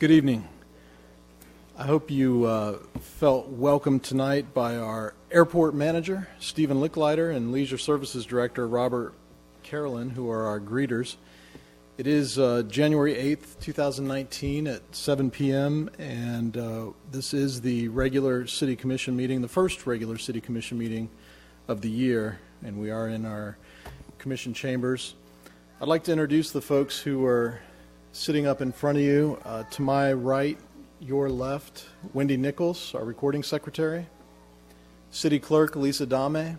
Good evening. I hope you felt welcome tonight by our airport manager, Stephen Licklider, and leisure services director, Robert Carolyn, who are our greeters. It is January 8th, 2019 at 7 p.m., and this is the regular City Commission meeting, the first regular City Commission meeting of the year, and we are in our Commission chambers. I'd like to introduce the folks who are sitting up in front of you. To my right, your left, Wendy Nichols, our recording secretary. City Clerk Lisa Dame.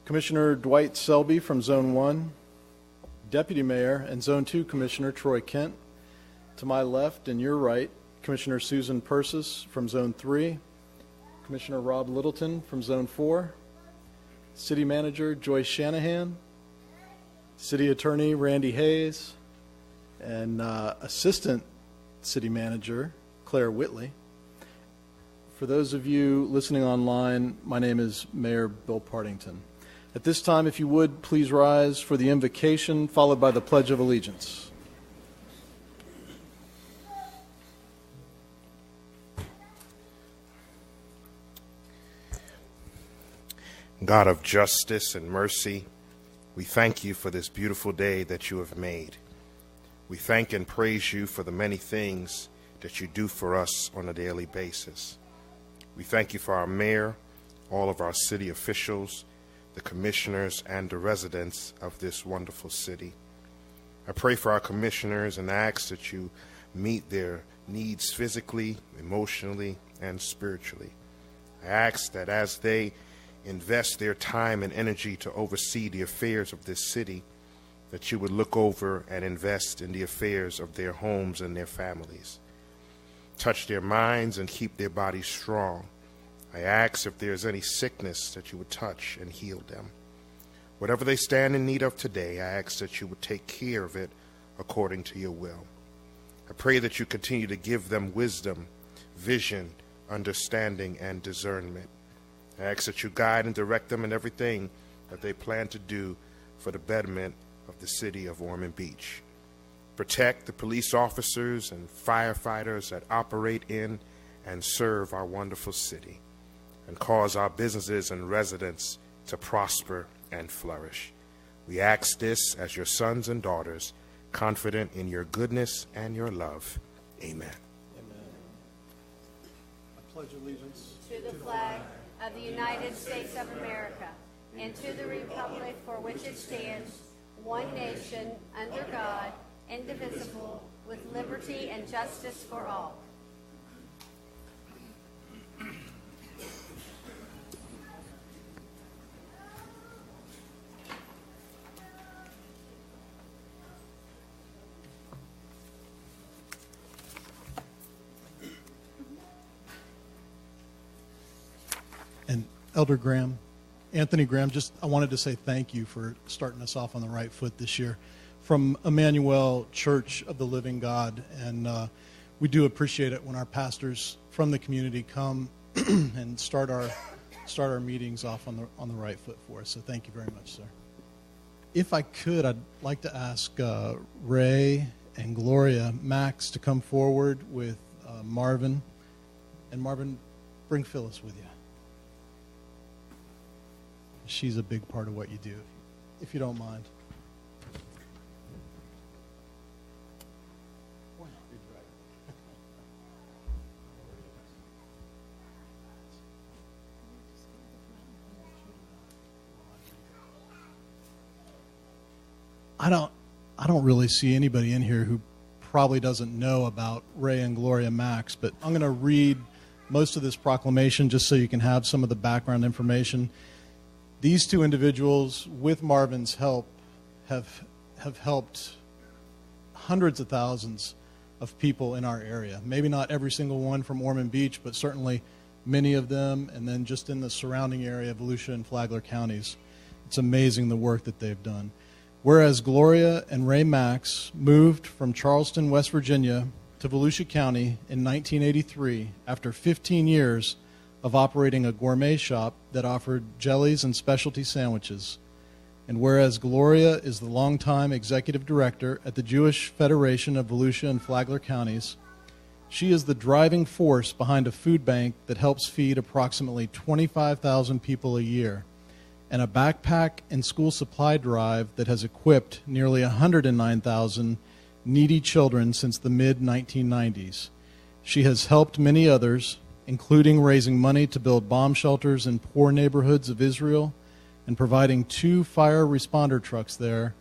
Commissioner Dwight Selby from Zone 1. Deputy Mayor and Zone 2 Commissioner Troy Kent. To my left and your right, Commissioner Susan Persis from Zone 3. Commissioner Rob Littleton from Zone 4. City Manager Joyce Shanahan. City Attorney Randy Hayes. And Assistant City Manager Claire Whitley. For those of you listening online, my name is Mayor Bill Partington. At this time, if you would, please rise for the invocation, followed by the Pledge of Allegiance. God of justice and mercy, we thank you for this beautiful day that you have made. We thank and praise you for the many things that you do for us on a daily basis. We thank you for our mayor, all of our city officials, the commissioners, and the residents of this wonderful city. I pray for our commissioners and ask that you meet their needs physically, emotionally, and spiritually. I ask that as they invest their time and energy to oversee the affairs of this city, that you would look over and invest in the affairs of their homes and their families. Touch their minds and keep their bodies strong. I ask if there is any sickness that you would touch and heal them. Whatever they stand in need of today, I ask that you would take care of it according to your will. I pray that you continue to give them wisdom, vision, understanding, and discernment. I ask that you guide and direct them in everything that they plan to do for the betterment of the city of Ormond Beach. Protect the police officers and firefighters that operate in and serve our wonderful city, and cause our businesses and residents to prosper and flourish. We ask this as your sons and daughters, confident in your goodness and your love. Amen. Amen. I pledge allegiance to the flag of the United States of America and to the republic for which it stands, one nation, under God, indivisible, with liberty and justice for all. And Elder Graham, Anthony Graham, I wanted to say thank you for starting us off on the right foot this year from Emmanuel Church of the Living God. And we do appreciate it when our pastors from the community come and start our meetings off on the right foot for us. So thank you very much, sir. If I could, I'd like to ask Ray and Gloria Max to come forward with Marvin. And Marvin, bring Phyllis with you. She's a big part of what you do, if you don't mind. I don't really see anybody in here who probably doesn't know about Ray and Gloria Max, but I'm going to read most of this proclamation just so you can have some of the background information. These two individuals, with Marvin's help, have helped hundreds of thousands of people in our area. Maybe not every single one from Ormond Beach, but certainly many of them, and then just in the surrounding area of Volusia and Flagler counties. It's amazing the work that they've done. Whereas Gloria and Ray Max moved from Charleston, West Virginia to Volusia County in 1983 after 15 years of operating a gourmet shop that offered jellies and specialty sandwiches. And whereas Gloria is the longtime executive director at the Jewish Federation of Volusia and Flagler counties, she is the driving force behind a food bank that helps feed approximately 25,000 people a year, and a backpack and school supply drive that has equipped nearly 109,000 needy children since the mid-1990s. She has helped many others, including raising money to build bomb shelters in poor neighborhoods of Israel and providing 2 fire responder trucks there,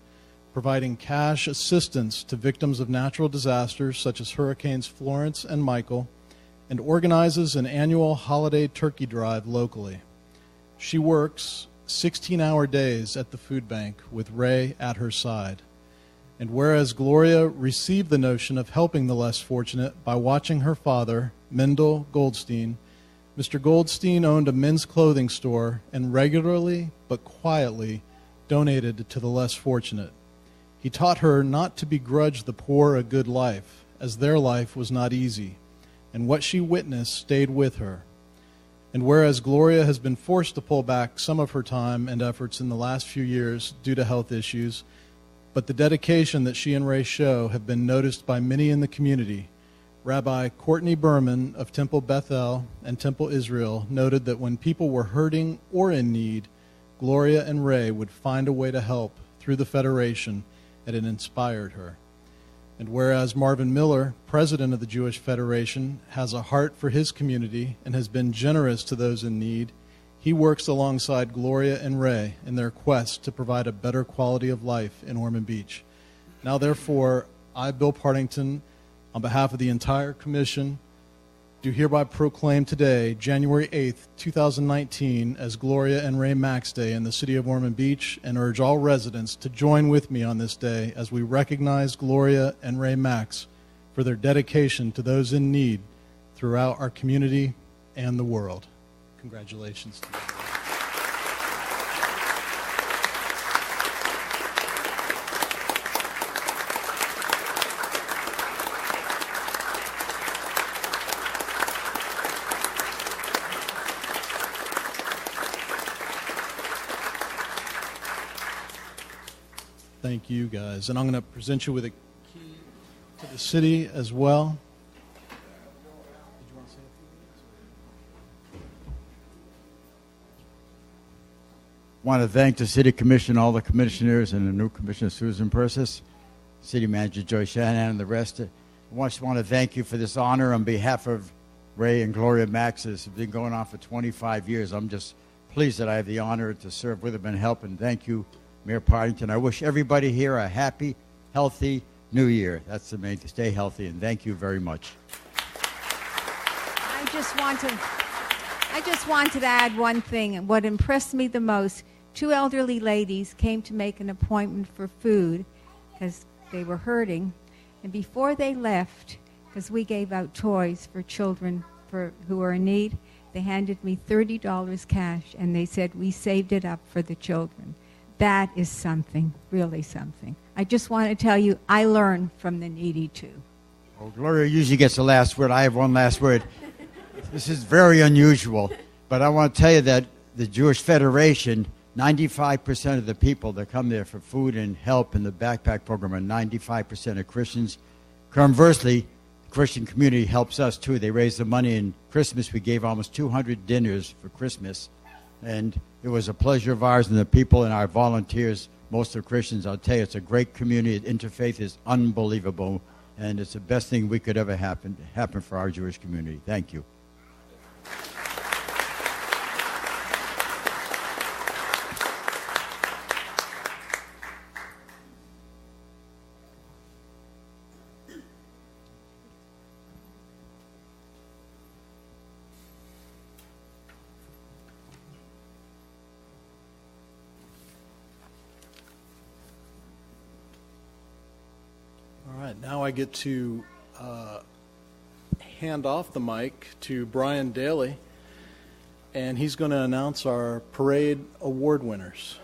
providing cash assistance to victims of natural disasters such as Hurricanes Florence and Michael, and organizes an annual holiday turkey drive locally. She works 16-hour days at the food bank with Ray at her side. And whereas Gloria received the notion of helping the less fortunate by watching her father, Mendel Goldstein, Mr. Goldstein owned a men's clothing store and regularly but quietly donated to the less fortunate. He taught her not to begrudge the poor a good life, as their life was not easy, and what she witnessed stayed with her. And whereas Gloria has been forced to pull back some of her time and efforts in the last few years due to health issues, but the dedication that she and Ray show have been noticed by many in the community. Rabbi Courtney Berman of Temple Bethel and Temple Israel noted that when people were hurting or in need, Gloria and Ray would find a way to help through the Federation, and it inspired her. And whereas Marvin Miller, president of the Jewish Federation, has a heart for his community and has been generous to those in need, he works alongside Gloria and Ray in their quest to provide a better quality of life in Ormond Beach. Now, therefore, I, Bill Partington, on behalf of the entire commission, do hereby proclaim today, January 8th, 2019, as Gloria and Ray Max Day in the city of Ormond Beach, and urge all residents to join with me on this day as we recognize Gloria and Ray Max for their dedication to those in need throughout our community and the world. Congratulations to you. Thank you, guys. And I'm going to present you with a key to the city as well. Did you want to say a few words? I want to thank the City Commission, all the commissioners, and the new Commissioner Susan Persis, City Manager Joy Shanahan, and the rest. I just want to thank you for this honor on behalf of Ray and Gloria Max. It's been going on for 25 years. I'm just pleased that I have the honor to serve with them and help, and thank you, Mayor Partington. I wish everybody here a happy, healthy New Year. That's the main thing. Stay healthy, and thank you very much. I just wanted to add one thing. What impressed me the most, 2 elderly ladies came to make an appointment for food because they were hurting. And before they left, because we gave out toys for children who are in need, they handed me $30 cash, and they said, we saved it up for the children. That is something, really something. I just want to tell you, I learn from the needy too. Well, Gloria usually gets the last word. I have one last word. This is very unusual, but I want to tell you that the Jewish Federation, 95% of the people that come there for food and help in the backpack program are 95% of Christians. Conversely, the Christian community helps us too. They raise the money. In Christmas, we gave almost 200 dinners for Christmas. And it was a pleasure of ours, and the people and our volunteers, most are Christians. I'll tell you, it's a great community. Interfaith is unbelievable, and it's the best thing we could ever happen for our Jewish community. Thank you. All right, now I get to hand off the mic to Brian Daly, and he's going to announce our parade award winners.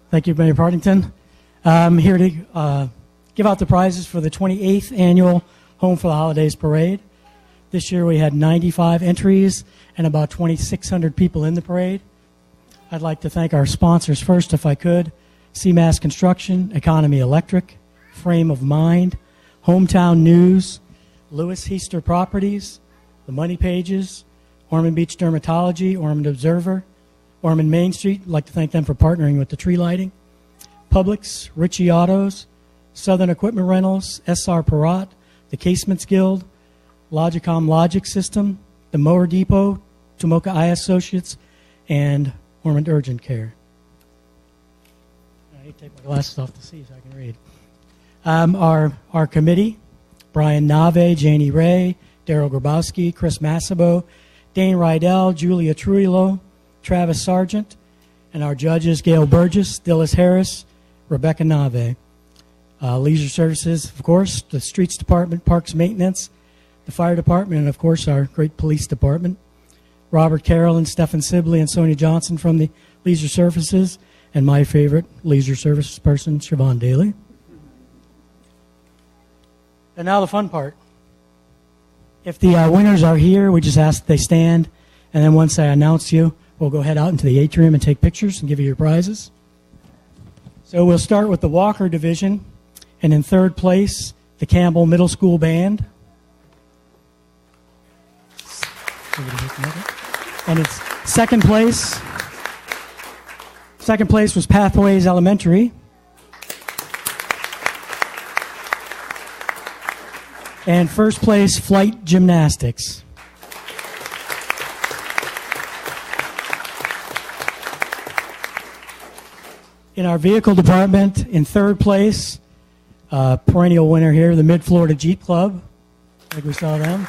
Thank you, Mayor Partington. I'm here to give out the prizes for the 28th Annual Home for the Holidays Parade. This year we had 95 entries and about 2,600 people in the parade. I'd like to thank our sponsors first, if I could. CMAS Construction, Economy Electric, Frame of Mind, Hometown News, Lewis Heister Properties, The Money Pages, Ormond Beach Dermatology, Ormond Observer, Ormond Main Street. I'd like to thank them for partnering with the tree lighting. Publix, Ritchie Autos, Southern Equipment Rentals, SR Perrott, the Casements Guild, Logicom Logic System, the Mower Depot, Tomoka Eye Associates, and Ormond Urgent Care. I need to take my glasses off to see so I can read. Our committee, Brian Nave, Janie Ray, Daryl Grabowski, Chris Massabo, Dane Rydell, Julia Trujillo, Travis Sargent, and our judges, Gail Burgess, Dillis Harris, Rebecca Nave. Leisure Services, of course, the Streets Department, Parks Maintenance, the Fire Department, and, of course, our great Police Department. Robert Carroll and Stephen Sibley and Sonia Johnson from the Leisure Services, and my favorite Leisure Services person, Siobhan Daly. And now the fun part. If the winners are here, we just ask that they stand, and then once I announce you, we'll go head out into the atrium and take pictures and give you your prizes. So we'll start with the Walker Division, and in third place, the Campbell Middle School Band. And it's second place. Second place was Pathways Elementary. And first place, Flight Gymnastics. In our vehicle department, in third place, perennial winner here, the Mid-Florida Jeep Club. I think we saw them.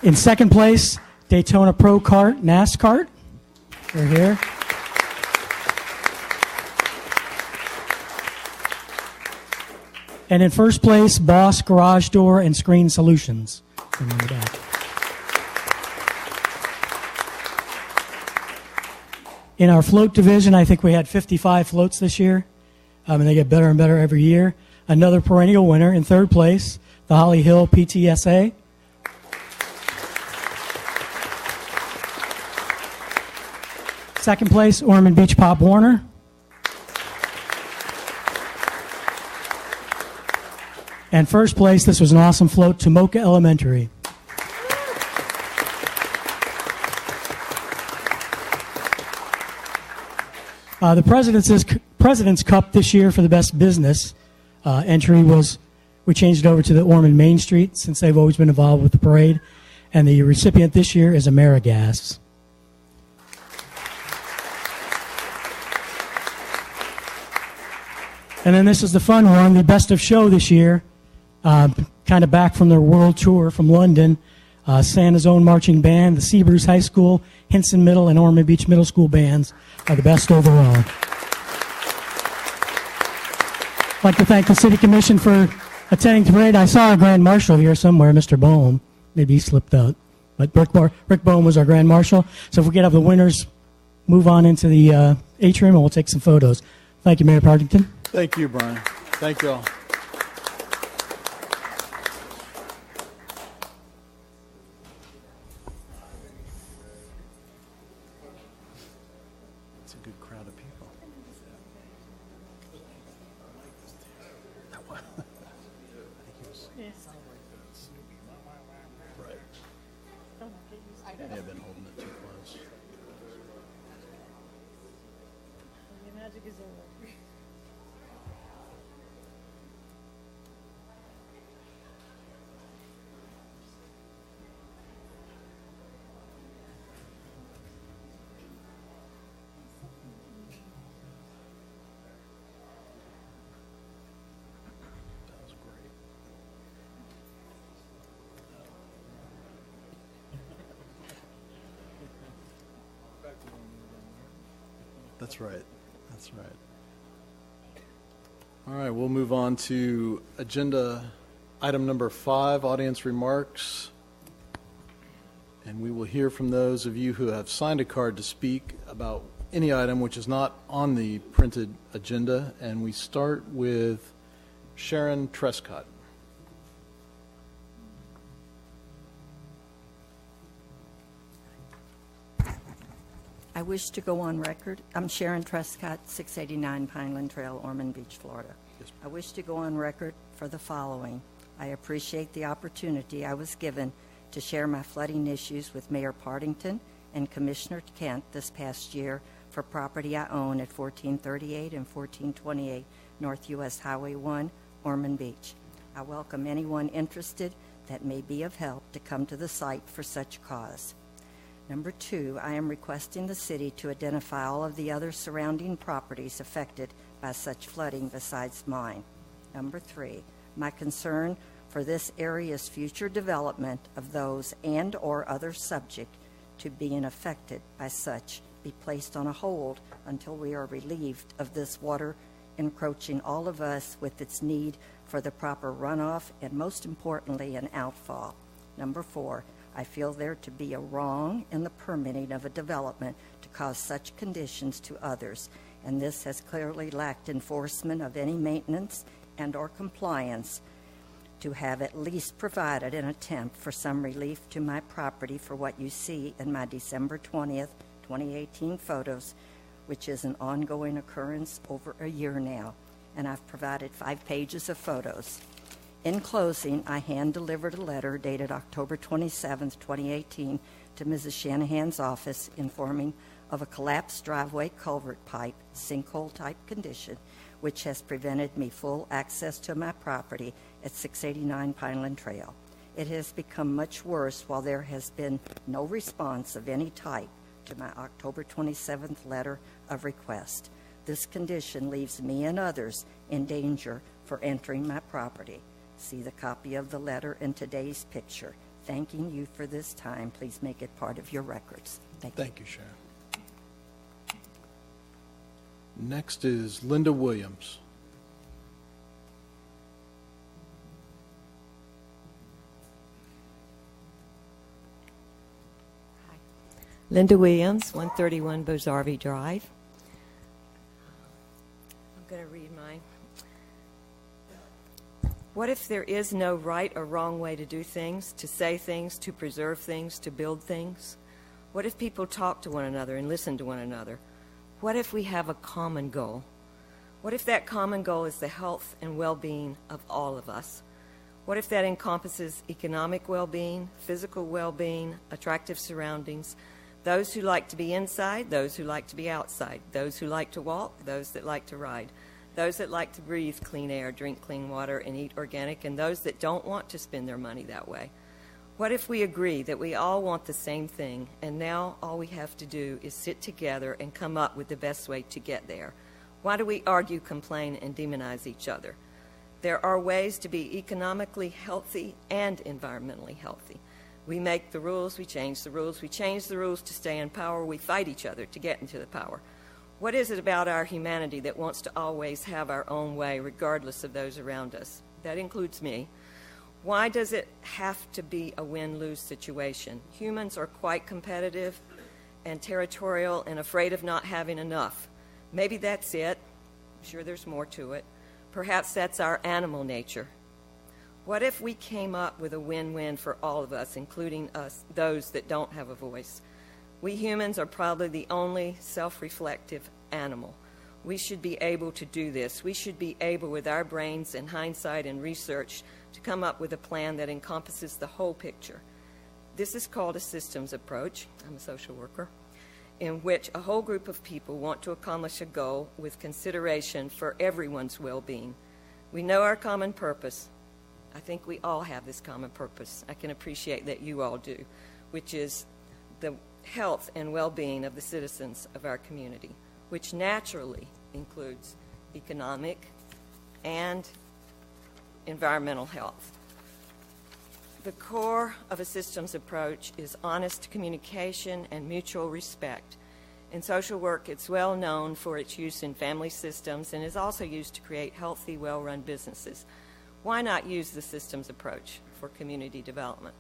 In second place, Daytona Pro Kart NASCAR. They're here. And in first place, Boss Garage Door and Screen Solutions. In the back. In our float division, I think we had 55 floats this year, and they get better and better every year. Another perennial winner in third place, the Holly Hill PTSA. Second place, Ormond Beach Pop Warner. And first place, this was an awesome float, Tomoka Elementary. The President's Cup this year for the best business entry was, we changed it over to the Ormond Main Street since they've always been involved with the parade. And the recipient this year is AmeriGas. And then this is the fun one, the best of show this year, kind of back from their world tour from London. Santa's Own Marching Band, the Seabreeze High School, Hinson Middle, and Ormond Beach Middle School bands are the best overall. I'd like to thank the City Commission for attending the parade. I saw our Grand Marshal here somewhere, Mr. Bohm. Maybe he slipped out. But Rick Bohm was our Grand Marshal. So if we could have the winners move on into the atrium, and we'll take some photos. Thank you, Mayor Partington. Thank you, Brian. Thank you all. It's a good crowd of people. Right. I may have been holding it too close. The magic is over. That's right. That's right. All right, we'll move on to agenda item number 5, audience remarks. And we will hear from those of you who have signed a card to speak about any item which is not on the printed agenda. And we start with Sharon Trescott. I wish to go on record. I'm Sharon Trescott, 689 Pineland Trail, Ormond Beach, Florida. I wish to go on record for the following. I appreciate the opportunity I was given to share my flooding issues with Mayor Partington and Commissioner Kent this past year for property I own at 1438 and 1428 North U.S. Highway 1, Ormond Beach. I welcome anyone interested that may be of help to come to the site for such cause. Number 2, I am requesting the city to identify all of the other surrounding properties affected by such flooding besides mine. Number 3, my concern for this area's future development of those and or others subject to being affected by such be placed on a hold until we are relieved of this water encroaching all of us with its need for the proper runoff and, most importantly, an outfall. Number 4, I feel there to be a wrong in the permitting of a development to cause such conditions to others, and this has clearly lacked enforcement of any maintenance and or compliance to have at least provided an attempt for some relief to my property for what you see in my December 20th, 2018 photos, which is an ongoing occurrence over a year now, and I've provided 5 pages of photos. In closing, I hand-delivered a letter dated October 27, 2018 to Mrs. Shanahan's office informing of a collapsed driveway culvert pipe, sinkhole-type condition, which has prevented me full access to my property at 689 Pineland Trail. It has become much worse while there has been no response of any type to my October 27th letter of request. This condition leaves me and others in danger for entering my property. See the copy of the letter in today's picture. Thanking you for this time. Please make it part of your records. Thank you. Thank you, Sharon. Next is Linda Williams. Linda Williams, 131 Bozarvy Drive. I'm going to read mine. What if there is no right or wrong way to do things, to say things, to preserve things, to build things? What if people talk to one another and listen to one another? What if we have a common goal? What if that common goal is the health and well-being of all of us? What if that encompasses economic well-being, physical well-being, attractive surroundings, those who like to be inside, those who like to be outside, those who like to walk, those that like to ride, those that like to breathe clean air, drink clean water, and eat organic, and those that don't want to spend their money that way? What if we agree that we all want the same thing, and now all we have to do is sit together and come up with the best way to get there? Why do we argue, complain, and demonize each other? There are ways to be economically healthy and environmentally healthy. We make the rules, we change the rules, we change the rules to stay in power, we fight each other to get into the power. What is it about our humanity that wants to always have our own way regardless of those around us? That includes me. Why does it have to be a win-lose situation? Humans are quite competitive and territorial and afraid of not having enough. Maybe that's it. I'm sure there's more to it. Perhaps that's our animal nature. What if we came up with a win-win for all of us, including us, those that don't have a voice? We humans are probably the only self-reflective animal. We should be able to do this. We should be able, with our brains and hindsight and research, to come up with a plan that encompasses the whole picture. This is called a systems approach. I'm a social worker, in which a whole group of people want to accomplish a goal with consideration for everyone's well-being. We know our common purpose. I think we all have this common purpose. I can appreciate that you all do, which is the health and well-being of the citizens of our community, which naturally includes economic and environmental health. The core of a systems approach is honest communication and mutual respect. In social work, it's well known for its use in family systems and is also used to create healthy, well-run businesses. Why not use the systems approach for community development?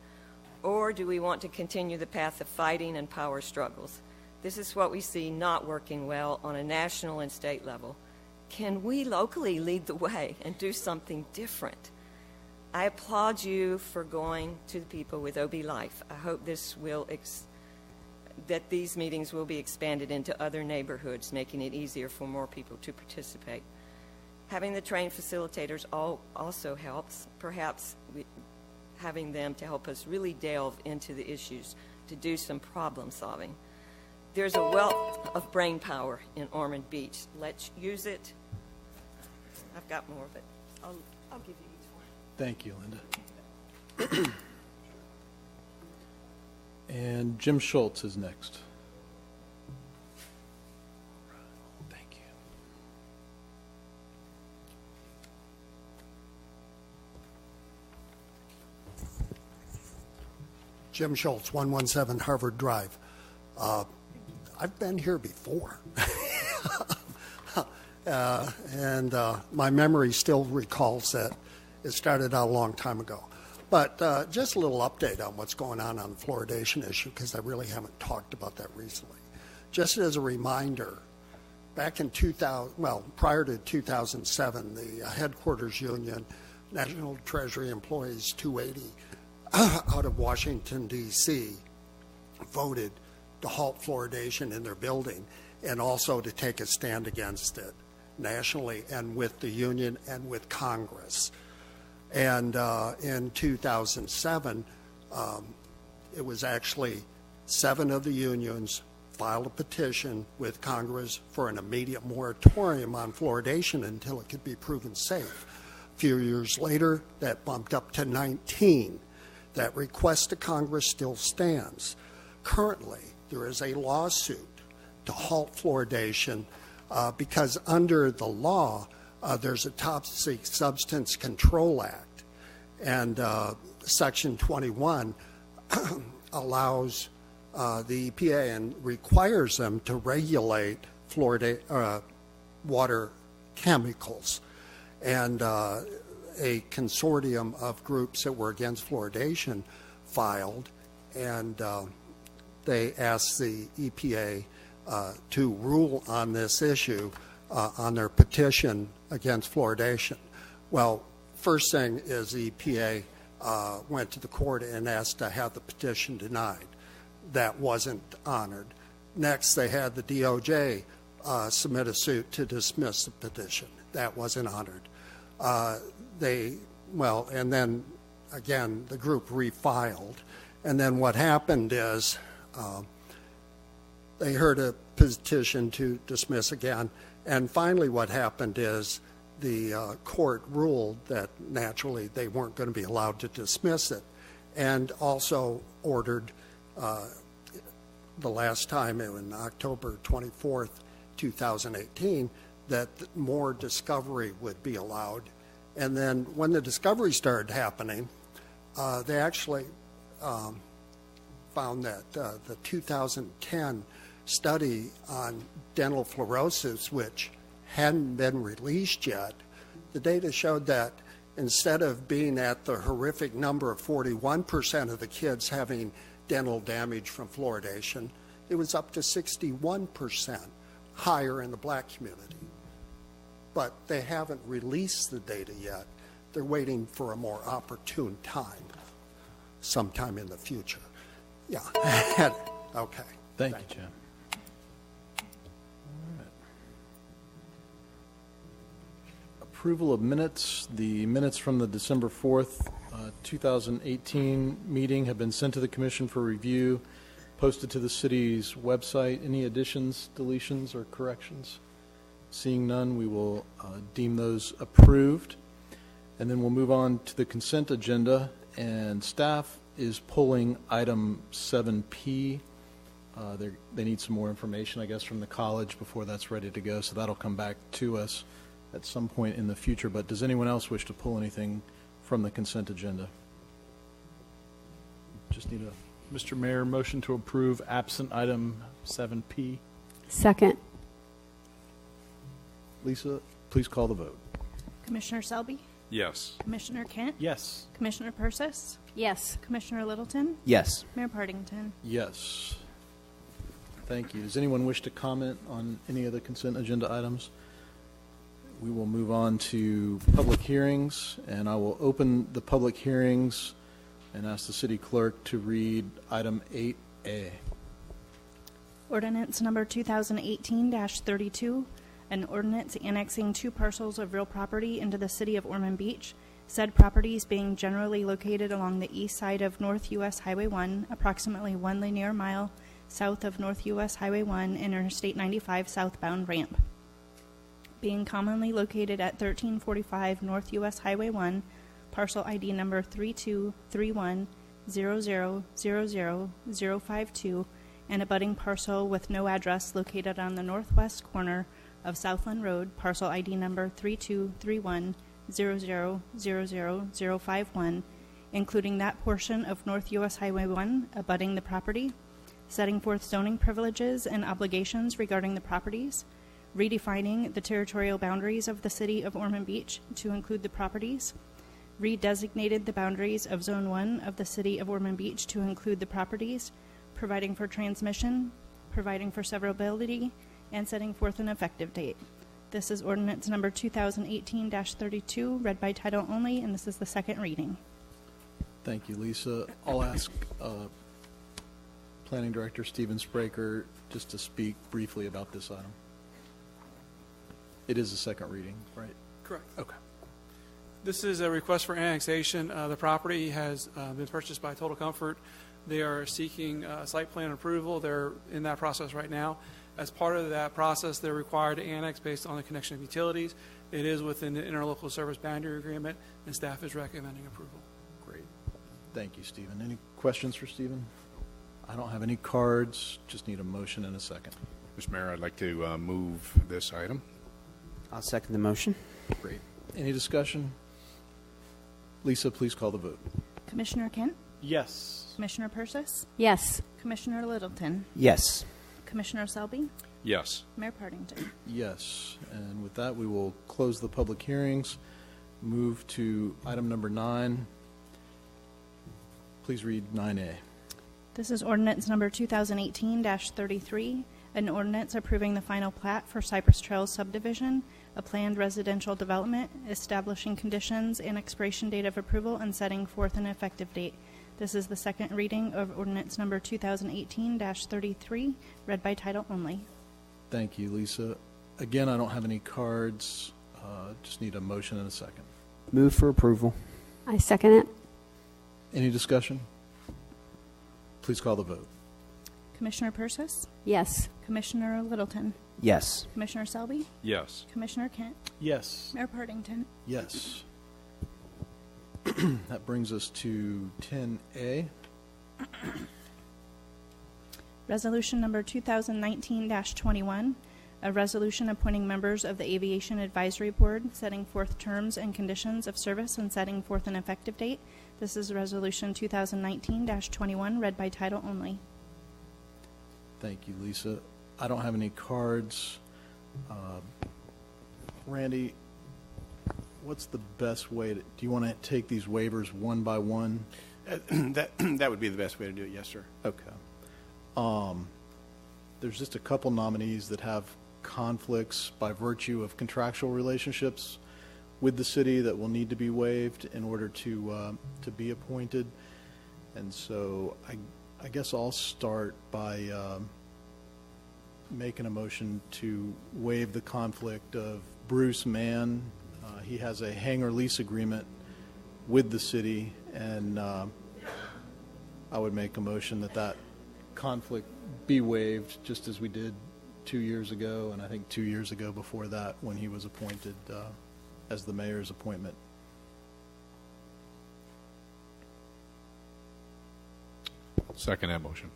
Or do we want to continue the path of fighting and power struggles? This is what we see not working well on a national and state level. Can we locally lead the way and do something different? I applaud you for going to the people with OB Life. I hope this will that these meetings will be expanded into other neighborhoods, making it easier for more people to participate. Having the trained facilitators also helps, perhaps having them to help us really delve into the issues, to do some problem solving. There's a wealth of brain power in Ormond Beach. Let's use it. I've got more, but I'll give you each one. Thank you, Linda. And Jim Schultz is next. Thank you. Jim Schultz, 117 Harvard Drive. I've been here before. And my memory still recalls that it started out a long time ago. But just a little update on what's going on the fluoridation issue, because I really haven't talked about that recently. Just as a reminder, back in prior to 2007, the headquarters union, National Treasury Employees 280, out of Washington, D.C., voted to halt fluoridation in their building and also to take a stand against it nationally and with the union and with Congress. And in 2007, it was actually 7 of the unions filed a petition with Congress for an immediate moratorium on fluoridation until it could be proven safe. A few years later, that bumped up to 19. That request to Congress still stands. Currently, there is a lawsuit to halt fluoridation because under the law, there's a Toxic Substance Control Act, and Section 21 allows the EPA and requires them to regulate water chemicals. And a consortium of groups that were against fluoridation filed, and they asked the EPA to rule on this issue on their petition against fluoridation. Well, first thing is the EPA went to the court and asked to have the petition denied. That wasn't honored. Next, they had the DOJ submit a suit to dismiss the petition. That wasn't honored. And then again, the group refiled. And then what happened is they heard a petition to dismiss again. And finally what happened is the court ruled that naturally they weren't going to be allowed to dismiss it, and also ordered the last time in October 24th, 2018, that more discovery would be allowed. And then when the discovery started happening, they actually found that the 2010 study on dental fluorosis, which hadn't been released yet, the data showed that instead of being at the horrific number of 41% of the kids having dental damage from fluoridation, it was up to 61% higher in the black community. But they haven't released the data yet. They're waiting for a more opportune time, sometime in the future. Yeah. Okay. Thank you, Jim. All right. Approval of minutes. The minutes from the December 4th, 2018 meeting have been sent to the Commission for review, posted to the city's website. Any additions, deletions, or corrections? Seeing none, we will deem those approved. And then we'll move on to the consent agenda, and staff is pulling item 7P. They need some more information, I guess, from the college before that's ready to go, so that'll come back to us at some point in the future. But does anyone else wish to pull anything from the consent agenda? Just need a... Mr. Mayor, motion to approve absent item 7P. Second. Lisa, please call the vote. Commissioner Selby? Yes. Commissioner Kent? Yes. Commissioner Persis? Yes. Commissioner Littleton? Yes. Mayor Partington? Yes. Thank you. Does anyone wish to comment on any of the consent agenda items? We will move on to public hearings, and I will open the public hearings and ask the city clerk to read item 8A. Ordinance number 2018-32, an ordinance annexing 2 parcels of real property into the city of Ormond Beach, said properties being generally located along the east side of North U.S. Highway 1, approximately 1 linear mile south of North U.S. Highway 1 and Interstate 95 southbound ramp. Being commonly located at 1345 North U.S. Highway 1, parcel ID number 323100000052, and abutting parcel with no address located on the northwest corner of Southland Road, parcel ID number 323100000051, including that portion of North U.S. Highway 1 abutting the property, setting forth zoning privileges and obligations regarding the properties, redefining the territorial boundaries of the city of Ormond Beach to include the properties, redesignated the boundaries of Zone 1 of the city of Ormond Beach to include the properties, providing for transmission, providing for severability, and setting forth an effective date. This is ordinance number 2018-32, read by title only, and this is the second reading. Thank you, Lisa. I'll ask Planning Director Stephen Spraker just to speak briefly about this item. It is a second reading, right? Correct. Okay. This is a request for annexation. The property has been purchased by Total Comfort. They are seeking site plan approval. They're in that process right now. As part of that process, they're required to annex based on the connection of utilities. It is within the interlocal service boundary agreement, and staff is recommending approval. Great. Thank you, Stephen. Any questions for Stephen? I don't have any cards. Just need a motion and a second. Mr. Mayor, I'd like to move this item. I'll second the motion. Great. Any discussion? Lisa, please call the vote. Commissioner Kent? Yes. Commissioner Persis? Yes. Commissioner Littleton? Yes. Commissioner Selby? Yes. Mayor Partington? Yes. And with that, we will close the public hearings. Move to item number 9. Please read 9A. This is ordinance number 2018-33, an ordinance approving the final plat for Cypress Trails subdivision, a planned residential development, establishing conditions and expiration date of approval, and setting forth an effective date. This is the second reading of ordinance number 2018-33, read by title only. Thank you, Lisa. Again, I don't have any cards. Just need a motion and a second. Move for approval. I second it. Any discussion? Please call the vote. Commissioner Persis? Yes. Commissioner Littleton? Yes. Commissioner Selby? Yes. Commissioner Kent? Yes. Mayor Partington? Yes. That brings us to 10A. Resolution number 2019-21, a resolution appointing members of the Aviation Advisory Board, setting forth terms and conditions of service, and setting forth an effective date. This is Resolution 2019-21, read by title only. Thank you, Lisa. I don't have any cards. Randy, what's the best way to, do you want to take these waivers one by one? That would be the best way to do it, yes, sir. Okay. There's just a couple nominees that have conflicts by virtue of contractual relationships with the city that will need to be waived in order to be appointed. And so I guess I'll start by making a motion to waive the conflict of Bruce Mann. He has a hangar lease agreement with the city, and I would make a motion that that conflict be waived, just as we did 2 years ago, and I think 2 years ago before that when he was appointed as the mayor's appointment. Second that motion.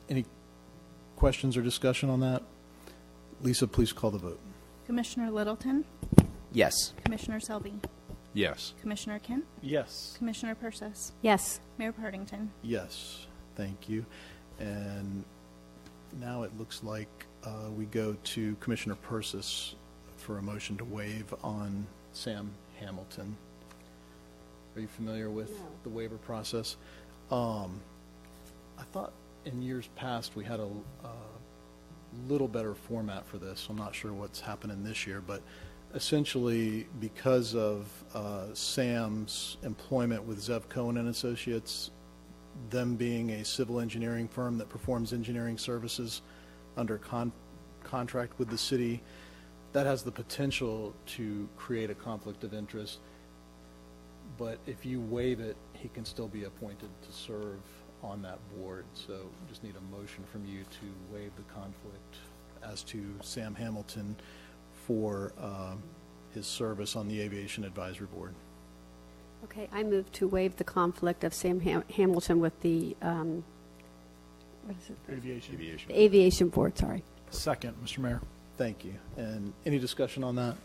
Any questions or discussion on that? Lisa, please call the vote. Commissioner Littleton? Yes. Commissioner Selby? Yes. Commissioner Kent? Yes. Commissioner Persis? Yes. Mayor Partington? Yes, thank you. And now it looks like we go to Commissioner Persis for a motion to waive on Sam Hamilton. Are you familiar with the waiver process? I thought in years past we had a little better format for this. I'm not sure what's happening this year, but essentially because of Sam's employment with Zev Cohen and Associates, them being a civil engineering firm that performs engineering services under contract with the city, that has the potential to create a conflict of interest. But if you waive it, he can still be appointed to serve on that board. So we just need a motion from you to waive the conflict as to Sam Hamilton for his service on the Aviation Advisory Board. Okay, I move to waive the conflict of Sam Hamilton with the, what is it? Aviation. The Aviation Board, sorry. Second, Mr. Mayor. Thank you. And any discussion on that?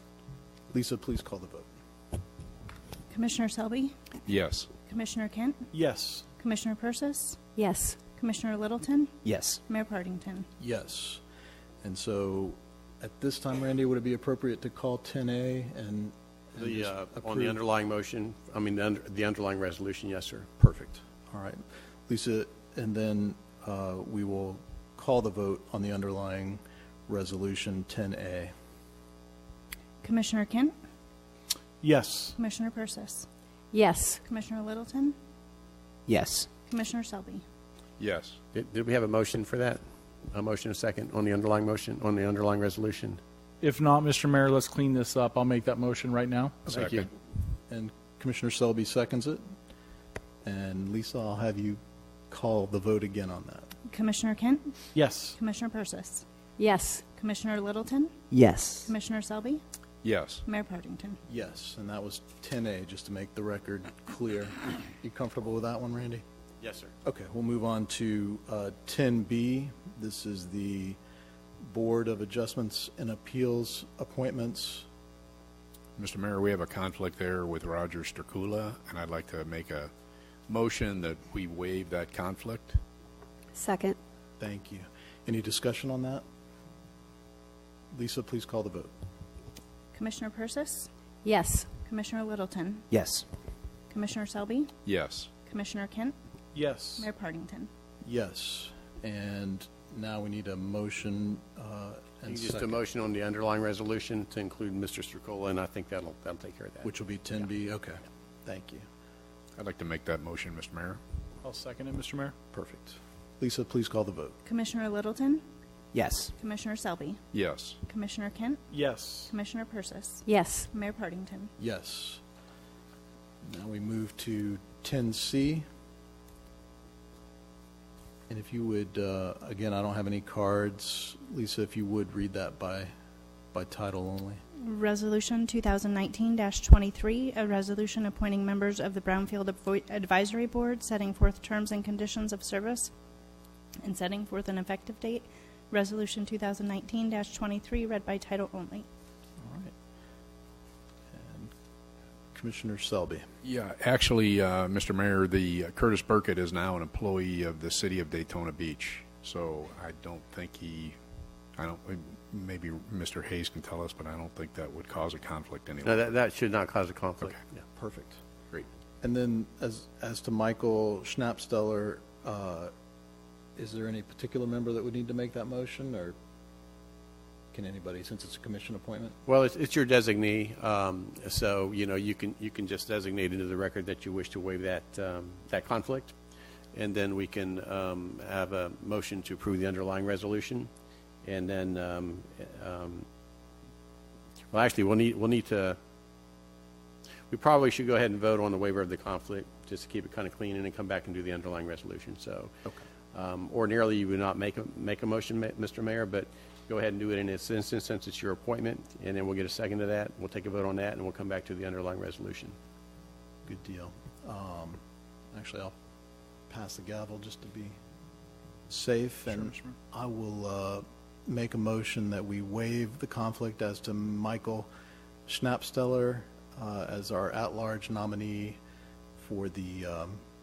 Lisa, please call the vote. Commissioner Selby, Yes. Commissioner Kent, Yes. Commissioner Persis, Yes. Commissioner Littleton, Yes. Mayor Partington. Yes. And so at this time, Randy, would it be appropriate to call 10A and just On approve? the underlying motion, I mean, the underlying resolution, yes, sir. Perfect. All right. Lisa, and then we will call the vote on the underlying resolution 10A. Commissioner Kent, Yes. Commissioner Persis, Yes. Commissioner Littleton, Yes. Commissioner Selby. Yes. Did we have a motion for that? A motion, a second, on the underlying motion, on the underlying resolution? If not, Mr. Mayor, let's clean this up. I'll make that motion right now. Thank you. And Commissioner Selby seconds it. And Lisa, I'll have you call the vote again on that. Commissioner Kent, Yes. Commissioner Persis, Yes. Commissioner Littleton, Yes. Commissioner Selby, Yes. Mayor Partington. Yes, and that was 10A, just to make the record clear. You comfortable with that one, Randy? Yes, sir. Okay, we'll move on to 10B. This is the Board of Adjustments and Appeals appointments. Mr. Mayor, we have a conflict there with Roger Sterkula, and I'd like to make a motion that we waive that conflict. Second. Thank you. Any discussion on that? Lisa, please call the vote. Commissioner Persis, Yes. Commissioner Littleton, Yes. Commissioner Selby, Yes. Commissioner Kent, Yes. Mayor Partington. Yes, and now we need a motion and Just a second, motion on the underlying resolution to include Mr. Stricola, and I think that'll take care of that. which will be 10B. Okay, thank you. I'd like to make that motion, Mr. Mayor. I'll second it, Mr. Mayor. Perfect. Lisa, please call the vote. Commissioner Littleton, Yes. Commissioner Selby, Yes. Commissioner Kent, Yes. Commissioner Persis, Yes. Mayor Partington. Yes. Now we move to 10C. And if you would, again, I don't have any cards. Lisa, if you would read that by title only. Resolution 2019-23, a resolution appointing members of the Brownfield Advisory Board, setting forth terms and conditions of service, and setting forth an effective date. Resolution 2019-23, read by title only. All right. And Commissioner Selby. Yeah, actually, Mr. Mayor, the Curtis Burkett is now an employee of the city of Daytona Beach, so I don't think maybe Mr. Hayes can tell us, but I don't think that would cause a conflict anyway. No, that should not cause a conflict. Okay. Yeah. Perfect. Great. And then as to Michael Schnappsteller, is there any particular member that would need to make that motion, or can anybody, since it's a commission appointment? Well, it's your designee, so you can just designate into the record that you wish to waive that conflict, and then we can have a motion to approve the underlying resolution, and then well, actually, we'll need to. We probably should go ahead and vote on the waiver of the conflict just to keep it kind of clean, and then come back and do the underlying resolution. So, Okay. Ordinarily, you would not make a motion, Mr. Mayor, but go ahead and do it in this instance since it's your appointment, and then we'll get a second to that. We'll take a vote on that, and we'll come back to the underlying resolution. Good deal. Actually, I'll pass the gavel just to be safe, and Mr. Mayor. I will make a motion that we waive the conflict as to Michael Schnappsteller as our at-large nominee for the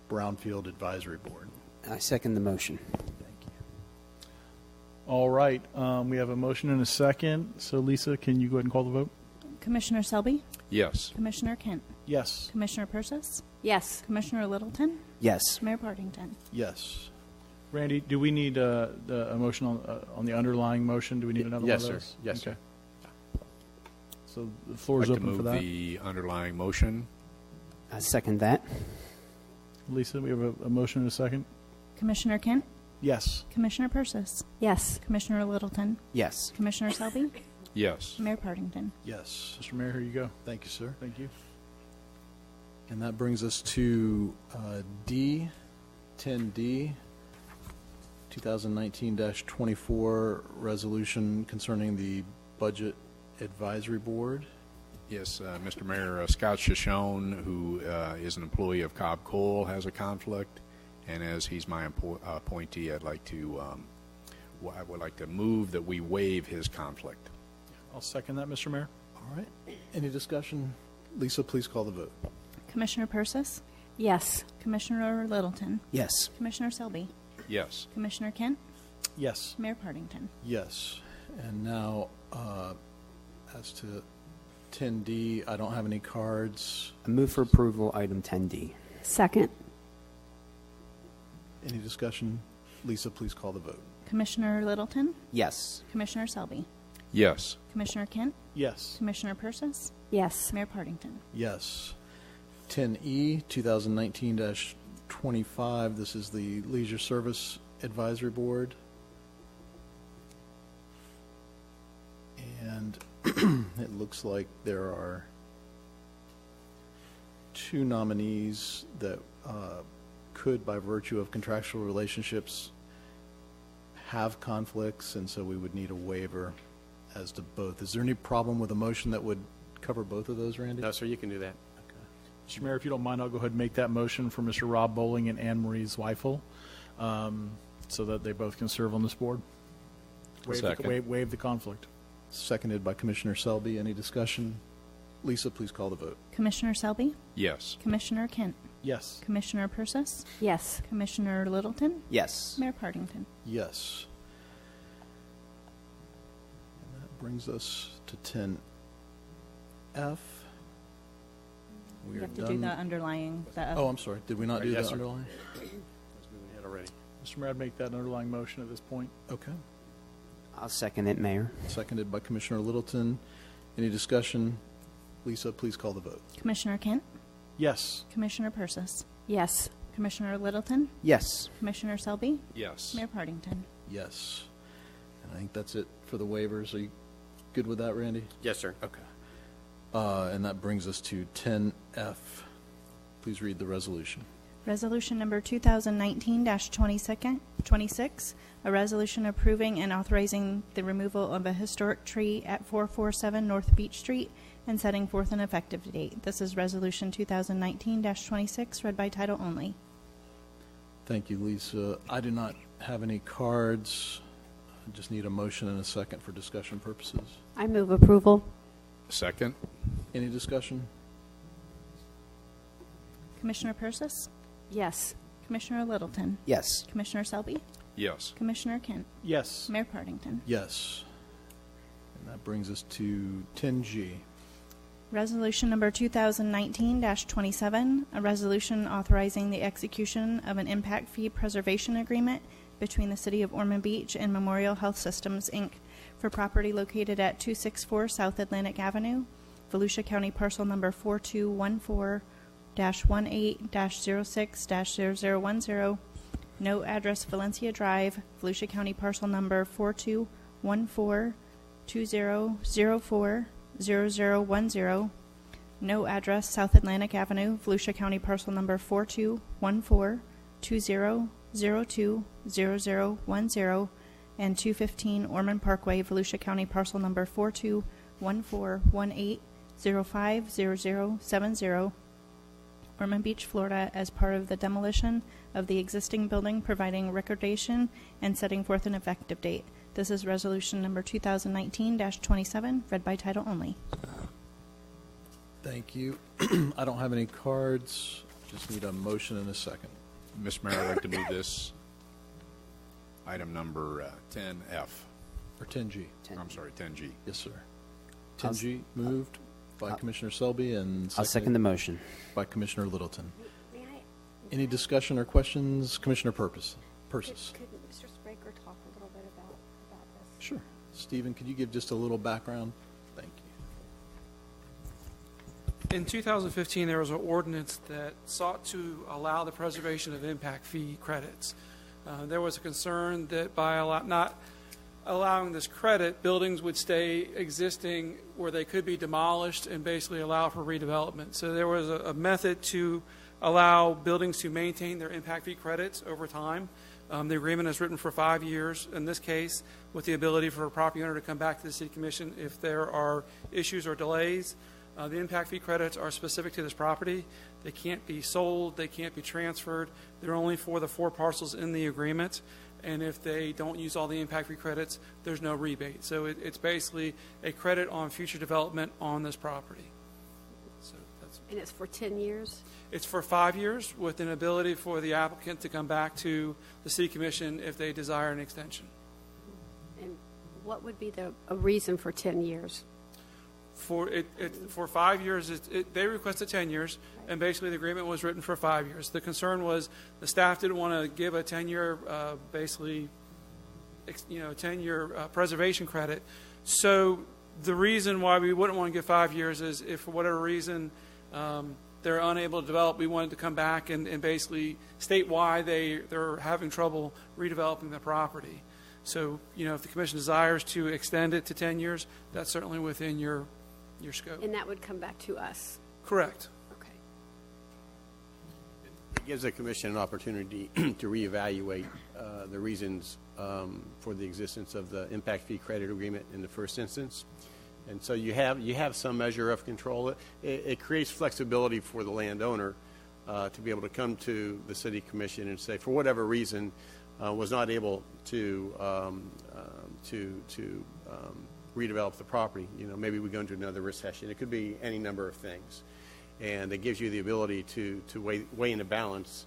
Brownfield Advisory Board. I second the motion. Thank you. All right. We have a motion and a second. So, Lisa, can you go ahead and call the vote? Commissioner Selby, Yes. Commissioner Kent, Yes. Commissioner Persis, Yes. Commissioner Littleton, Yes. Mayor Partington. Yes. Randy, do we need a motion on the underlying motion? Do we need another Yes, one of sir. those? Yes, sir. So the floor I'd is like to open for move that. the underlying motion. I second that. Lisa, we have a motion and a second. Commissioner Kent? Yes. Commissioner Persis? Yes. Commissioner Littleton? Yes. Commissioner Selby? Yes. Mayor Partington? Yes. Mr. Mayor, here you go. Thank you, sir. Thank you. And that brings us to D, 10D, 2019-24 resolution concerning the Budget Advisory Board. Yes, Mr. Mayor, Scott Shoshone, who is an employee of Cobb Coal, has a conflict, and as he's my appointee, I would like to move that we waive his conflict. I'll second that, Mr. Mayor. All right. Any discussion? Lisa, please call the vote. Commissioner Persis? Yes. Commissioner Littleton? Yes. Commissioner Selby? Yes. Commissioner Kent? Yes. Mayor Partington? Yes. And now, as to 10D, I don't have any cards. I move for approval, item 10D. Second. Any discussion? Lisa, please call the vote. Commissioner Littleton? Yes. Commissioner Selby? Yes. Commissioner Kent? Yes. Commissioner Persis? Yes. Mayor Partington? Yes. 10E, 2019-25, this is the Leisure Service Advisory Board. And it looks like there are two nominees that could, by virtue of contractual relationships, have conflicts, and so we would need a waiver as to both. Is there any problem with a motion that would cover both of those, Randy? No, sir, you can do that. Mr. Mayor, if you don't mind, I'll go ahead and make that motion for Mr. Rob Bowling and Anne Marie Zweifel, so that they both can serve on this board. Waive the conflict. Seconded by Commissioner Selby. Any discussion? Lisa, please call the vote. Commissioner Selby? Yes. Commissioner Kent? Yes. Commissioner Persis? Yes. Commissioner Littleton? Yes. Mayor Partington? Yes. And that brings us to 10F. We You are have to done. do the underlying. Oh, I'm sorry. Did we not do Yes, the sir. underlying? I was moving ahead already. Mr. Mayor, I'd make that an underlying motion at this point. Okay. I'll second it, Mayor. Seconded by Commissioner Littleton. Any discussion? Lisa, please call the vote. Commissioner Kent? Yes. Commissioner Persis? Yes. Commissioner Littleton? Yes. Commissioner Selby? Yes. Mayor Partington? Yes. And I think that's it for the waivers. Are you good with that, Randy? Yes, sir. Okay. And that brings us to 10F. Please read the resolution. Resolution number 2019-26, a resolution approving and authorizing the removal of a historic tree at 447 North Beach Street and setting forth an effective date. This is Resolution 2019-26, read by title only. Thank you, Lisa. I do not have any cards. I just need a motion and a second for discussion purposes. I move approval. Second. Any discussion? Commissioner Persis? Yes. Commissioner Littleton? Yes. Commissioner Selby? Yes. Commissioner Kent? Yes. Mayor Partington? Yes. And that brings us to 10G. Resolution number 2019-27, a resolution authorizing the execution of an impact fee preservation agreement between the City of Ormond Beach and Memorial Health Systems, Inc. for property located at 264 South Atlantic Avenue, Volusia County parcel number 4214-18-06-0010, no address Valencia Drive, Volusia County parcel number 4214-2004-0010, no address South Atlantic Avenue, Volusia County parcel number 4214-2002-0010, and 215 Ormond Parkway, Volusia County parcel number 421418050070, Ormond Beach, Florida, as part of the demolition of the existing building, providing recordation and setting forth an effective date. This is resolution number 2019-27, read by title only. Thank you. I don't have any cards. Just need a motion and a second. Mr. Mayor, I'd like to move this item number 10F. Or 10G. I'm sorry, 10G. Yes, sir. 10G moved by Commissioner Selby and I'll second the motion. by Commissioner Littleton. Any discussion or questions? Commissioner Persis. Could Mr. Spraker talk a little bit about this? Sure. Stephen, could you give just a little background? Thank you. In 2015, there was an ordinance that sought to allow the preservation of impact fee credits. There was a concern that by not allowing this credit, buildings would stay existing where they could be demolished and basically allow for redevelopment. So there was a method to allow buildings to maintain their impact fee credits over time. The agreement is written for 5 years, in this case, with the ability for a property owner to come back to the City Commission if there are issues or delays. The impact fee credits are specific to this property. They can't be sold. They can't be transferred. They're only for the 4 parcels in the agreement. And if they don't use all the impact fee credits, there's no rebate. So it's basically a credit on future development on this property. So and it's for 10 years? It's for 5 years with an ability for the applicant to come back to the City Commission if they desire an extension. And what would be a reason for 10 years? For 5 years, they requested 10 years, and basically the agreement was written for 5 years. The concern was the staff didn't want to give a 10-year, 10-year preservation credit. So the reason why we wouldn't want to give 5 years is if for whatever reason they're unable to develop, we wanted to come back and basically state why they're having trouble redeveloping the property. So, if the commission desires to extend it to 10 years, that's certainly within your scope. And that would come back to us? Correct. Okay. It gives the commission an opportunity to reevaluate the reasons for the existence of the impact fee credit agreement in the first instance. And so you have some measure of control. It creates flexibility for the landowner to be able to come to the city commission and say, for whatever reason, was not able to redevelop the property. Maybe we go into another recession. It could be any number of things, and it gives you the ability to weigh in a balance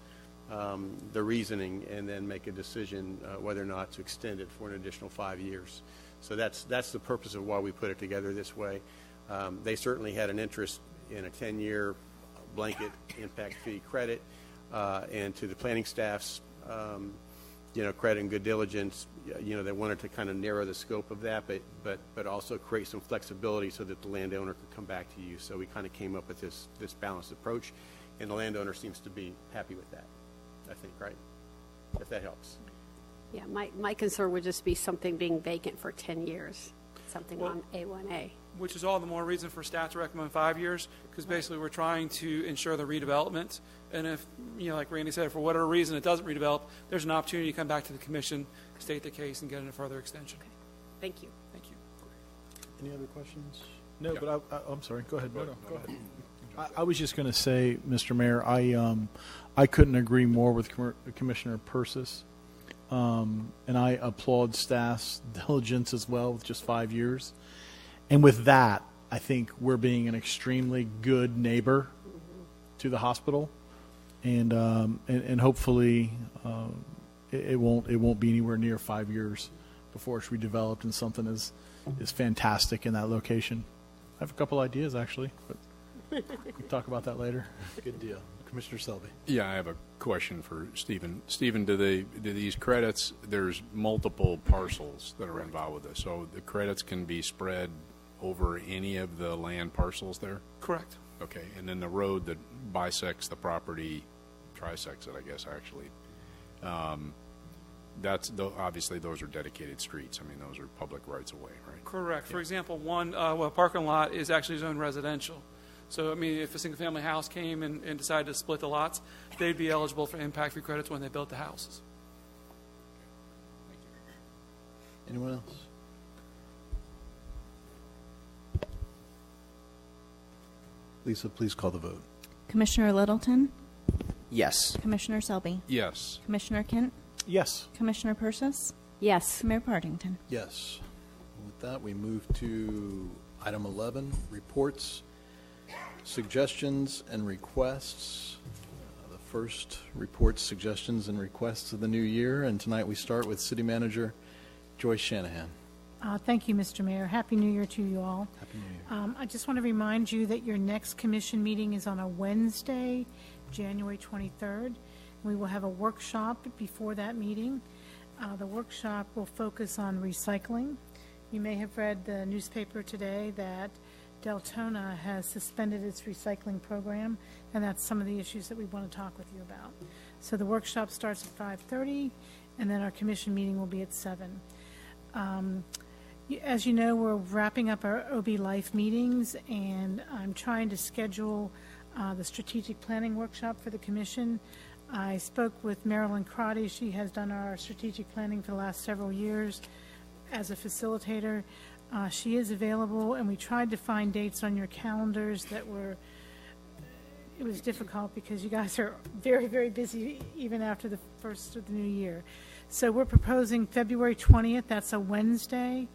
the reasoning and then make a decision whether or not to extend it for an additional 5 years. So that's the purpose of why we put it together this way. They certainly had an interest in a 10-year blanket impact fee credit, and to the planning staff's credit and good diligence, they wanted to kind of narrow the scope of that, but also create some flexibility so that the landowner could come back to you. So we kind of came up with this balanced approach, and the landowner seems to be happy with that, I think, right? If that helps. Yeah, my concern would just be something being vacant for 10 years, something on A1A. Which is all the more reason for staff to recommend 5 years, because basically we're trying to ensure the redevelopment. And if, like Randy said, for whatever reason it doesn't redevelop, there's an opportunity to come back to the commission, state the case, and get a further extension. Okay. Thank you. Thank you. Any other questions? No, but I'm sorry. Go ahead. No, go ahead. I was just going to say, Mr. Mayor, I couldn't agree more with Commissioner Persis. And I applaud staff's diligence as well with just 5 years. And with that, I think we're being an extremely good neighbor to the hospital, and hopefully it won't be anywhere near 5 years before it's redeveloped and something is fantastic in that location. I have a couple ideas actually, but we can talk about that later. Good deal. Commissioner Selby. Yeah, I have a question for Stephen. Stephen, do these credits, there's multiple parcels that are involved with this, so the credits can be spread over any of the land parcels there? Correct. Okay, and then the road that bisects the property, trisects it, I guess, actually, obviously those are dedicated streets. I mean, those are public rights of way, right? Correct. For example, one parking lot is actually zoned residential. So, I mean, if a single-family house came and decided to split the lots, they'd be eligible for impact fee credits when they built the houses. Anyone else? Lisa, please call the vote. Commissioner Littleton, Yes. Commissioner Selby, Yes. Commissioner Kent, Yes. Commissioner Persis, Yes. Mayor Partington. Yes. With that, we move to item 11, reports, suggestions, and requests. The first reports, suggestions, and requests of the new year, and tonight we start with City Manager Joyce Shanahan. Thank you, Mr. Mayor. Happy New Year to you all. Happy New Year. I just want to remind you that your next commission meeting is on a Wednesday, January 23rd. We will have a workshop before that meeting. The workshop will focus on recycling. You may have read the newspaper today that Deltona has suspended its recycling program, and that's some of the issues that we want to talk with you about. So the workshop starts at 5:30, and then our commission meeting will be at 7. As you know, we're wrapping up our OB Life meetings, and I'm trying to schedule the strategic planning workshop for the commission. I spoke with Marilyn Crotty. She has done our strategic planning for the last several years as a facilitator. She is available, and we tried to find dates on your calendars that were, it was difficult because you guys are very, very busy even after the first of the new year. So we're proposing February 20th, that's a Wednesday,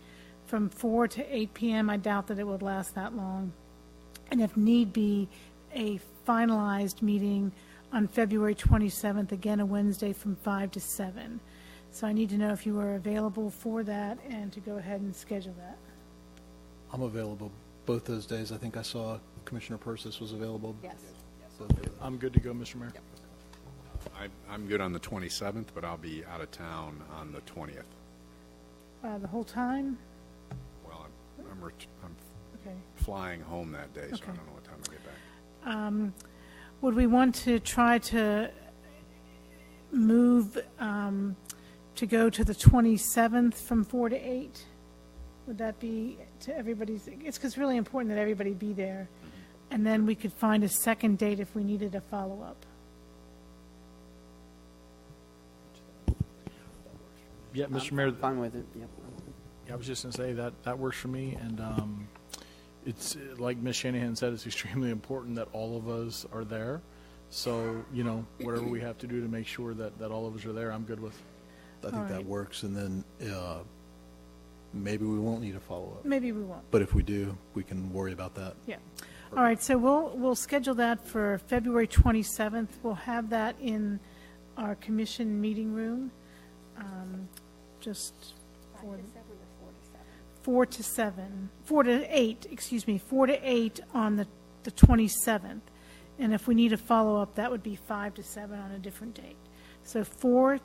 from 4 to 8 p.m. I doubt that it would last that long. And if need be, a finalized meeting on February 27th, again a Wednesday from 5 to 7. So I need to know if you are available for that and to go ahead and schedule that. I'm available both those days. I think I saw Commissioner Persis was available. Yes. I'm good to go, Mr. Mayor. I'm good on the 27th, but I'll be out of town on the 20th. The whole time? Well, I'm Okay. flying home that day, so Okay. I don't know what time I'll get back. Would we want to try to move to go to the 27th from 4 to 8? Would that be to everybody's, it's 'cause it's really important that everybody be there. And then we could find a second date if we needed a follow-up. Yeah, Mr. Mayor. Fine with it, yep. I was just going to say that works for me, and it's like Ms. Shanahan said, it's extremely important that all of us are there. So, whatever we have to do to make sure that all of us are there, I'm good with. I think that works, and then maybe we won't need a follow-up. Maybe we won't. But if we do, we can worry about that. Yeah. All right, so we'll schedule that for February 27th. We'll have that in our commission meeting room, just for 4 to 7, 4 to 8, excuse me, 4 to 8 on the 27th. And if we need a follow-up, that would be 5 to 7 on a different date. So 4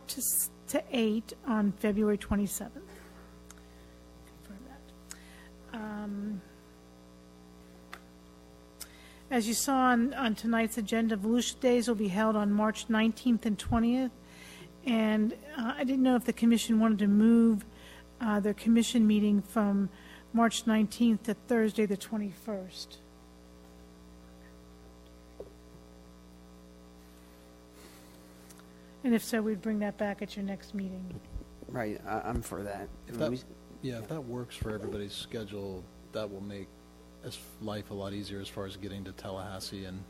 to 8 on February 27th. Confirm that. As you saw on tonight's agenda, Volusia Days will be held on March 19th and 20th. And I didn't know if the commission wanted to move their commission meeting from March 19th to Thursday the 21st. And if so, we'd bring that back at your next meeting. Right, I'm for that. If that works for everybody's schedule, that will make life a lot easier as far as getting to Tallahassee and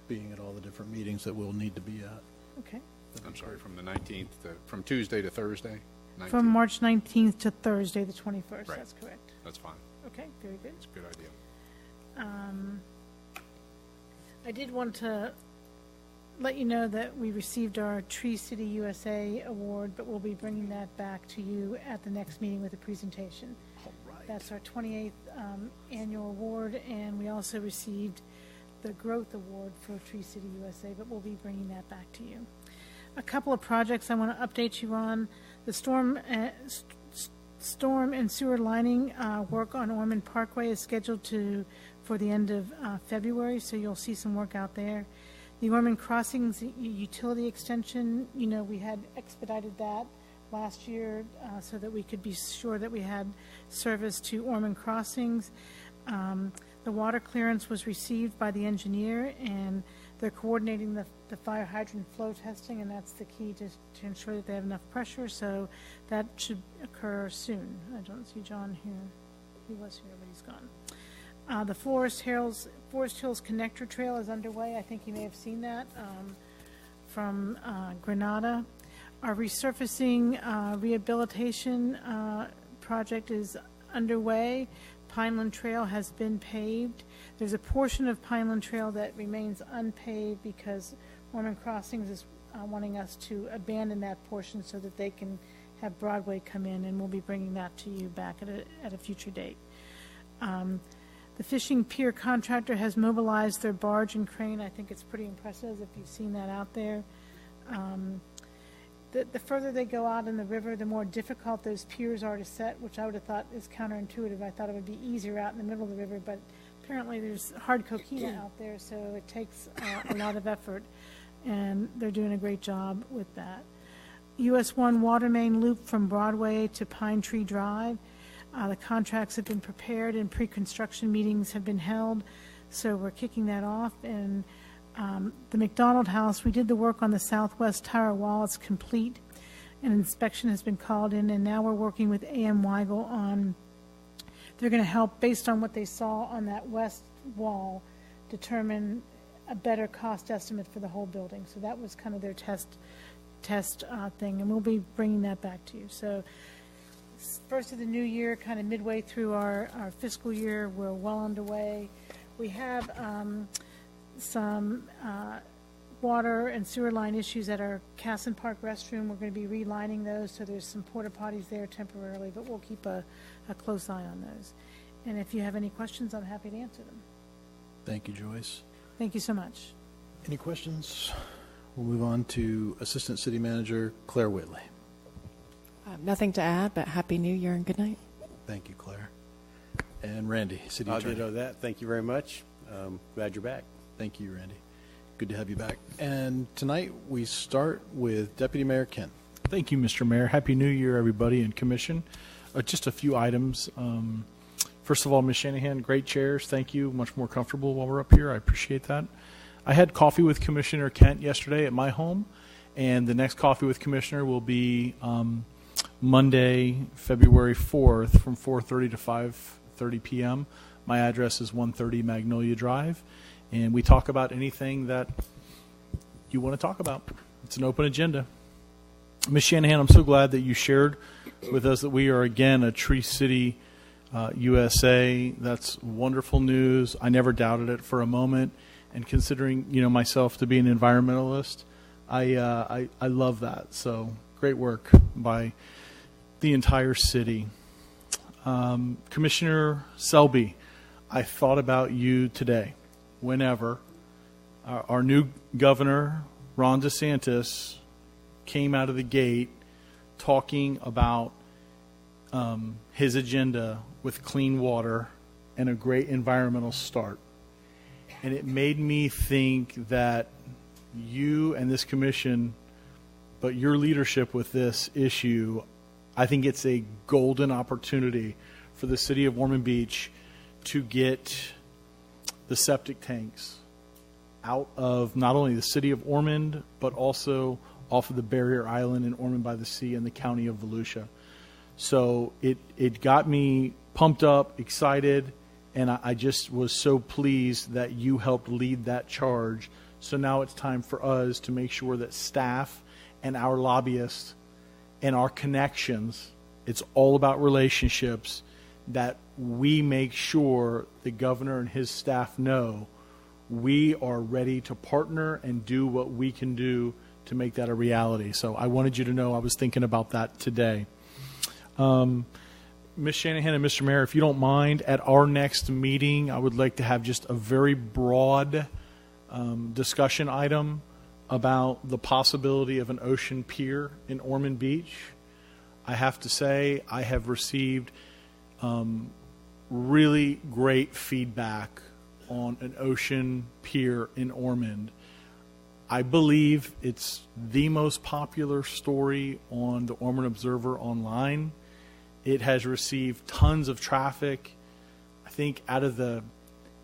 being at all the different meetings that we'll need to be at. Okay. I'm sorry, from the 19th, from Tuesday to Thursday? 19th. From March 19th to Thursday the 21st, Right. That's correct. That's fine. Okay, very good. That's a good idea. I did want to let you know that we received our Tree City USA award, but we'll be bringing that back to you at the next meeting with a presentation. All right. That's our 28th annual award, and we also received the Growth Award for Tree City USA, but we'll be bringing that back to you. A couple of projects I want to update you on. The storm and sewer lining work on Ormond Parkway is scheduled for the end of February, so you'll see some work out there. The Ormond Crossings utility extension, we had expedited that last year so that we could be sure that we had service to Ormond Crossings. The water clearance was received by the engineer, and they're coordinating the fire hydrant flow testing, and that's the key to ensure that they have enough pressure, so that should occur soon. I don't see John here. He was here, but he's gone. The Forest Hills Connector Trail is underway. I think you may have seen that from Granada. Our resurfacing rehabilitation project is underway. Pineland Trail has been paved. There's a portion of Pineland Trail that remains unpaved because Ormond Crossings is wanting us to abandon that portion so that they can have Broadway come in, and we'll be bringing that to you back at a future date. The fishing pier contractor has mobilized their barge and crane. I think it's pretty impressive if you've seen that out there. The further they go out in the river, the more difficult those piers are to set, which I would have thought is counterintuitive. I thought it would be easier out in the middle of the river, but apparently there's hard coquina out there, so it takes a lot of effort, and they're doing a great job with that. US 1 water main loop from Broadway to Pine Tree Drive. The contracts have been prepared and pre-construction meetings have been held, so we're kicking that off. And the McDonald House, we did the work on the southwest tower wall. It's complete. An inspection has been called in, and now we're working with A.M. Weigel on, they're going to help, based on what they saw on that west wall, determine a better cost estimate for the whole building. So that was kind of their test thing, and we'll be bringing that back to you. So first of the new year, kind of midway through our fiscal year, we're well underway. We have some water and sewer line issues at our Casson Park restroom. We're going to be relining those, so there's some porta potties there temporarily, but we'll keep a close eye on those. And if you have any questions, I'm happy to answer them. Thank you, Joyce. Thank you so much. Any questions? We'll move on to Assistant City Manager Claire Whitley. Nothing to add, but Happy New Year and good night. Thank you, Claire. And Randy, City I'll Attorney. ditto that. Thank you very much. Glad you're back. Thank you, Randy. Good to have you back. And tonight we start with Deputy Mayor Kent. Thank you, Mr. Mayor. Happy New Year, everybody, and Commission. Just a few items. First of all, Ms. Shanahan, great chairs. Thank you. Much more comfortable while we're up here. I appreciate that. I had coffee with Commissioner Kent yesterday at my home, and the next coffee with Commissioner will be Monday, February 4th from 4:30 to 5:30 p.m. My address is 130 Magnolia Drive, and we talk about anything that you want to talk about. It's an open agenda. Ms. Shanahan, I'm so glad that you shared with us that we are again a Tree City USA. That's wonderful news. I never doubted it for a moment. And considering myself to be an environmentalist, I love that. So great work by the entire city. Commissioner Selby, I thought about you today. Whenever our new governor, Ron DeSantis, came out of the gate talking about his agenda with clean water and a great environmental start. And it made me think that you and this commission, but your leadership with this issue, I think it's a golden opportunity for the city of Ormond Beach to get the septic tanks out of not only the city of Ormond, but also off of the barrier island in Ormond by the Sea in the county of Volusia. So it got me pumped up, excited, and I just was so pleased that you helped lead that charge. So now it's time for us to make sure that staff and our lobbyists and our connections, it's all about relationships, that we make sure the governor and his staff know we are ready to partner and do what we can do to make that a reality. So I wanted you to know I was thinking about that today. Ms. Shanahan and Mr. Mayor, if you don't mind, at our next meeting, I would like to have just a very broad discussion item about the possibility of an ocean pier in Ormond Beach. I have to say I have received really great feedback on an ocean pier in Ormond. I believe it's the most popular story on the Ormond Observer online. It has received tons of traffic. I think out of the,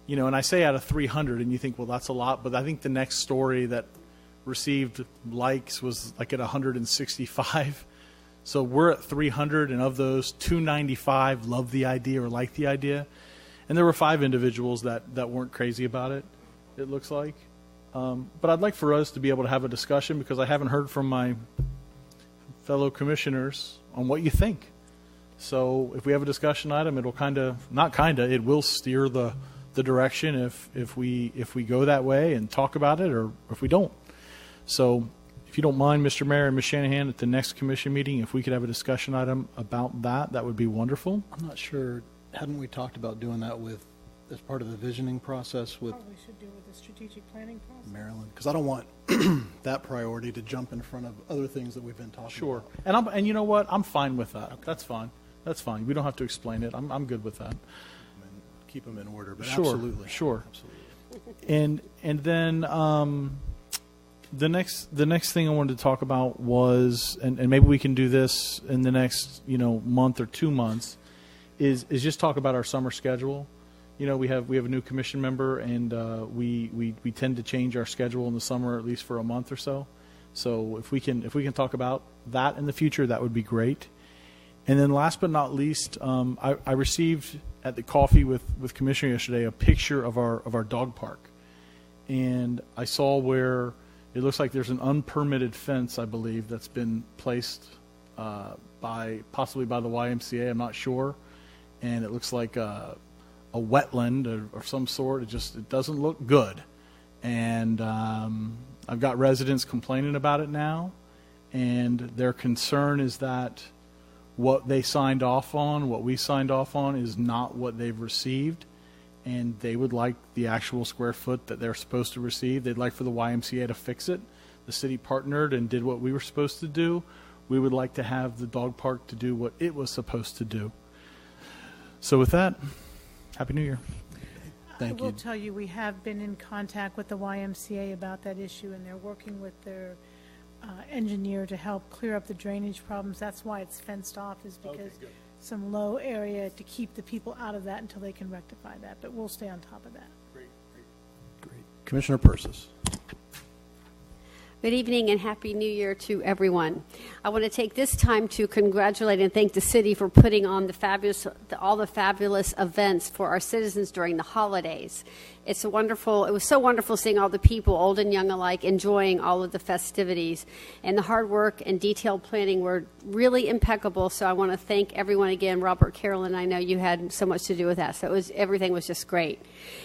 and I say out of 300, and you think, well, that's a lot, but I think the next story that received likes was like at 165. So we're at 300, and of those, 295 loved the idea or liked the idea. And there were 5 individuals that weren't crazy about it, it looks like. But I'd like for us to be able to have a discussion, because I haven't heard from my fellow commissioners on what you think. So if we have a discussion item, it'll it will steer the direction if we go that way and talk about it, or if we don't. So if you don't mind, Mr. Mayor and Ms. Shanahan, at the next commission meeting, if we could have a discussion item about that would be wonderful. I'm not sure, hadn't we talked about doing that as part of the visioning process with Probably should do with the strategic planning process. Maryland? Because I don't want that priority to jump in front of other things that we've been talking Sure. about. And you know what? I'm fine with that. Okay. That's fine. That's fine. We don't have to explain it. I'm good with that. keep them in order. But Sure, absolutely, sure. absolutely. And then the next thing I wanted to talk about was, and maybe we can do this in the next month or 2 months, is just talk about our summer schedule. We have a new commission member, and we tend to change our schedule in the summer, at least for a month or so. So if we can talk about that in the future, that would be great. And then last but not least, I received at the coffee with Commissioner yesterday a picture of our dog park, and I saw where it looks like there's an unpermitted fence, I believe, that's been placed possibly by the YMCA. I'm not sure, and it looks like a wetland or some sort. It doesn't look good, and I've got residents complaining about it now, and their concern is that what they signed off on, what we signed off on, is not what they've received, and they would like the actual square foot that they're supposed to receive. They'd like for the YMCA to fix it. The city partnered and did what we were supposed to do. We would like to have the dog park to do what it was supposed to do. So with that, Happy New Year. Thank you. I will tell you, we have been in contact with the YMCA about that issue, and they're working with their engineer to help clear up the drainage problems. That's why it's fenced off, is because some low area to keep the people out of that until they can rectify that. But we'll stay on top of that. Great. Commissioner Persis. Good evening and Happy New Year to everyone. I want to take this time to congratulate and thank the city for putting on all the fabulous events for our citizens during the holidays. It was so wonderful seeing all the people, old and young alike, enjoying all of the festivities. And the hard work and detailed planning were really impeccable. So I want to thank everyone again. Robert, Carolyn, I know you had so much to do with that. So everything was just great.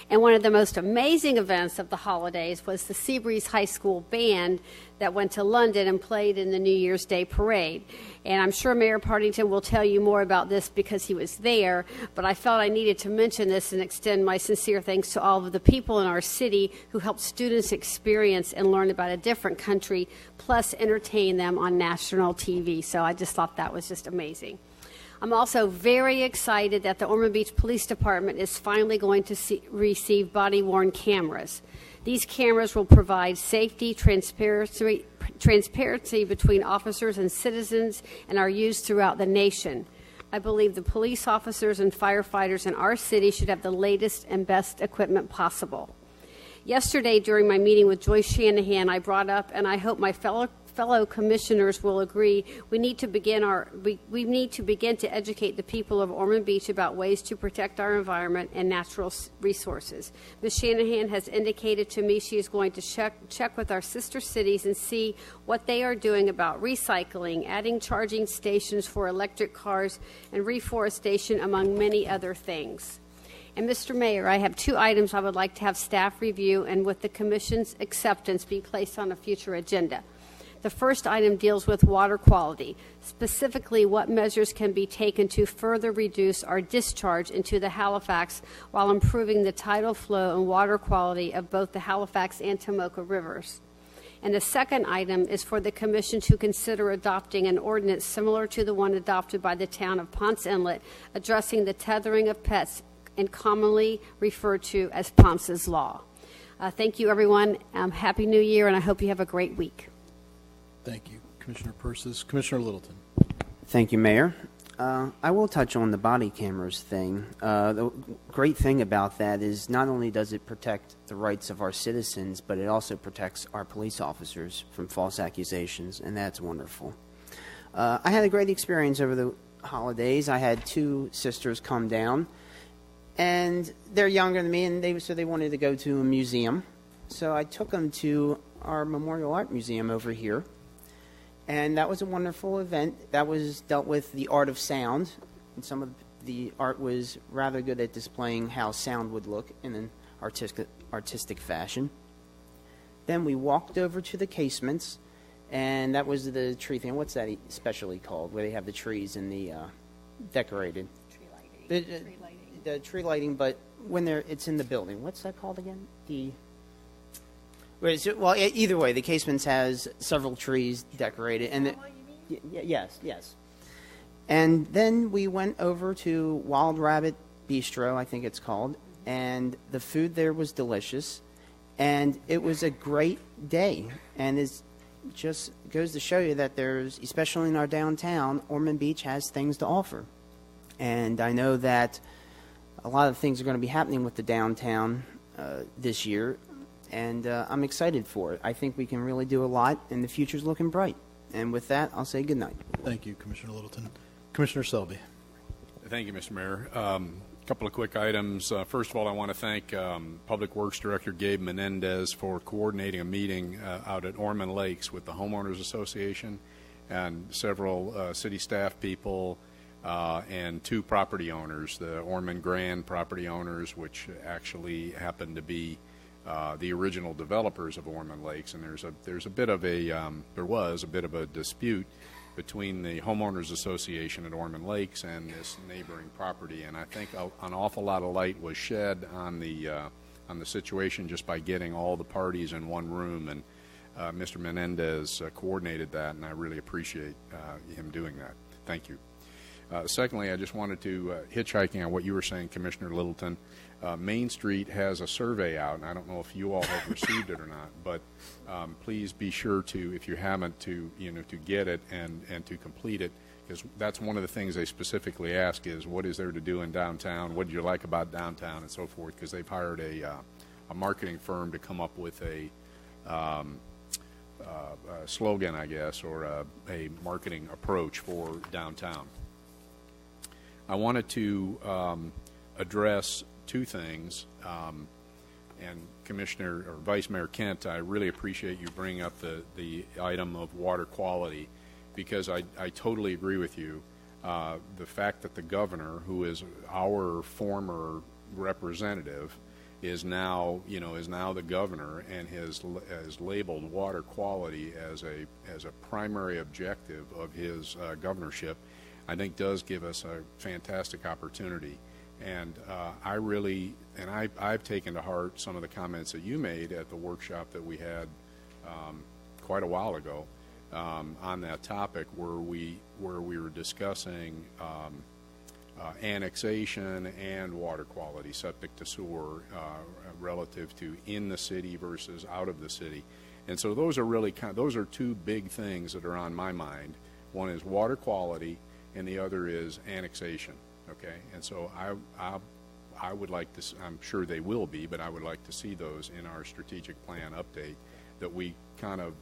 And one of the most amazing events of the holidays was the Seabreeze High School band that went to London and played in the New Year's Day parade. And I'm sure Mayor Partington will tell you more about this because he was there, but I felt I needed to mention this and extend my sincere thanks to all of the people in our city who helped students experience and learn about a different country, plus entertain them on national TV. So I just thought that was just amazing. I'm also very excited that the Ormond Beach Police Department is finally going to receive body-worn cameras. These cameras will provide safety, transparency between officers and citizens, and are used throughout the nation. I believe the police officers and firefighters in our city should have the latest and best equipment possible. Yesterday, during my meeting with Joyce Shanahan, I brought up, and I hope my fellow commissioners will agree, we need to begin to educate the people of Ormond Beach about ways to protect our environment and natural resources. Ms. Shanahan has indicated to me she is going to check with our sister cities and see what they are doing about recycling, adding charging stations for electric cars, and reforestation, among many other things. And Mr. Mayor, I have 2 items I would like to have staff review and, with the Commission's acceptance, be placed on a future agenda. The first item deals with water quality, specifically what measures can be taken to further reduce our discharge into the Halifax while improving the tidal flow and water quality of both the Halifax and Tomoka rivers. And the second item is for the Commission to consider adopting an ordinance similar to the one adopted by the town of Ponce Inlet, addressing the tethering of pets and commonly referred to as Ponce's Law. Thank you, everyone. Happy New Year, and I hope you have a great week. Thank you, Commissioner Persis. Commissioner Littleton. Thank you, Mayor. I will touch on the body cameras thing. The great thing about that is not only does it protect the rights of our citizens, but it also protects our police officers from false accusations, and that's wonderful. I had a great experience over the holidays. I had 2 sisters come down, and they're younger than me, and they wanted to go to a museum. So I took them to our Memorial Art Museum over here. And that was a wonderful event. That was dealt with the art of sound. And some of the art was rather good at displaying how sound would look in an artistic fashion. Then we walked over to the casements, and that was the tree thing. What's that specially called, where they have the trees and the decorated? Tree lighting. The tree lighting, but when it's in the building. What's that called again? Well, either way, the casements has several trees decorated, and yes. And then we went over to Wild Rabbit Bistro, I think it's called, and the food there was delicious, and it was a great day, and it just goes to show you that there's, especially in our downtown, Ormond Beach has things to offer. And I know that a lot of things are going to be happening with the downtown this year, and I'm excited for it. I think we can really do a lot, and the future's looking bright. And with that, I'll say good night. Thank you, Commissioner Littleton. Commissioner Selby. Thank you, Mr. Mayor. A couple of quick items. First of all, I want to thank Public Works Director Gabe Menendez for coordinating a meeting out at Ormond Lakes with the Homeowners Association and several city staff people and 2 property owners, the Ormond Grand property owners, which actually happen to be the original developers of Ormond Lakes. And there was a bit of a dispute between the Homeowners Association at Ormond Lakes and this neighboring property, and I think an awful lot of light was shed on the situation just by getting all the parties in one room, and Mr. Menendez coordinated that, and I really appreciate him doing that. Thank you. Secondly, I just wanted to hitchhiking on what you were saying, Commissioner Littleton. Main Street has a survey out, and I don't know if you all have received it or not, but please be sure to, if you haven't, to get it and to complete it, because that's one of the things they specifically ask is what is there to do in downtown, what did you like about downtown, and so forth, because they've hired a marketing firm to come up with a slogan, I guess, or a marketing approach for downtown. I wanted to address 2 things, and Commissioner or Vice Mayor Kent, I really appreciate you bringing up the item of water quality, because I totally agree with you. The fact that the governor, who is our former representative, is now the governor and has labeled water quality as a primary objective of his governorship, I think does give us a fantastic opportunity. And I've taken to heart some of the comments that you made at the workshop that we had quite a while ago on that topic, where we were discussing annexation and water quality, septic to sewer, relative to in the city versus out of the city. And so those are really those are 2 big things that are on my mind. One is water quality, and the other is annexation. Okay, and so I would like to, I'm sure they will be, but I would like to see those in our strategic plan update, that we kind of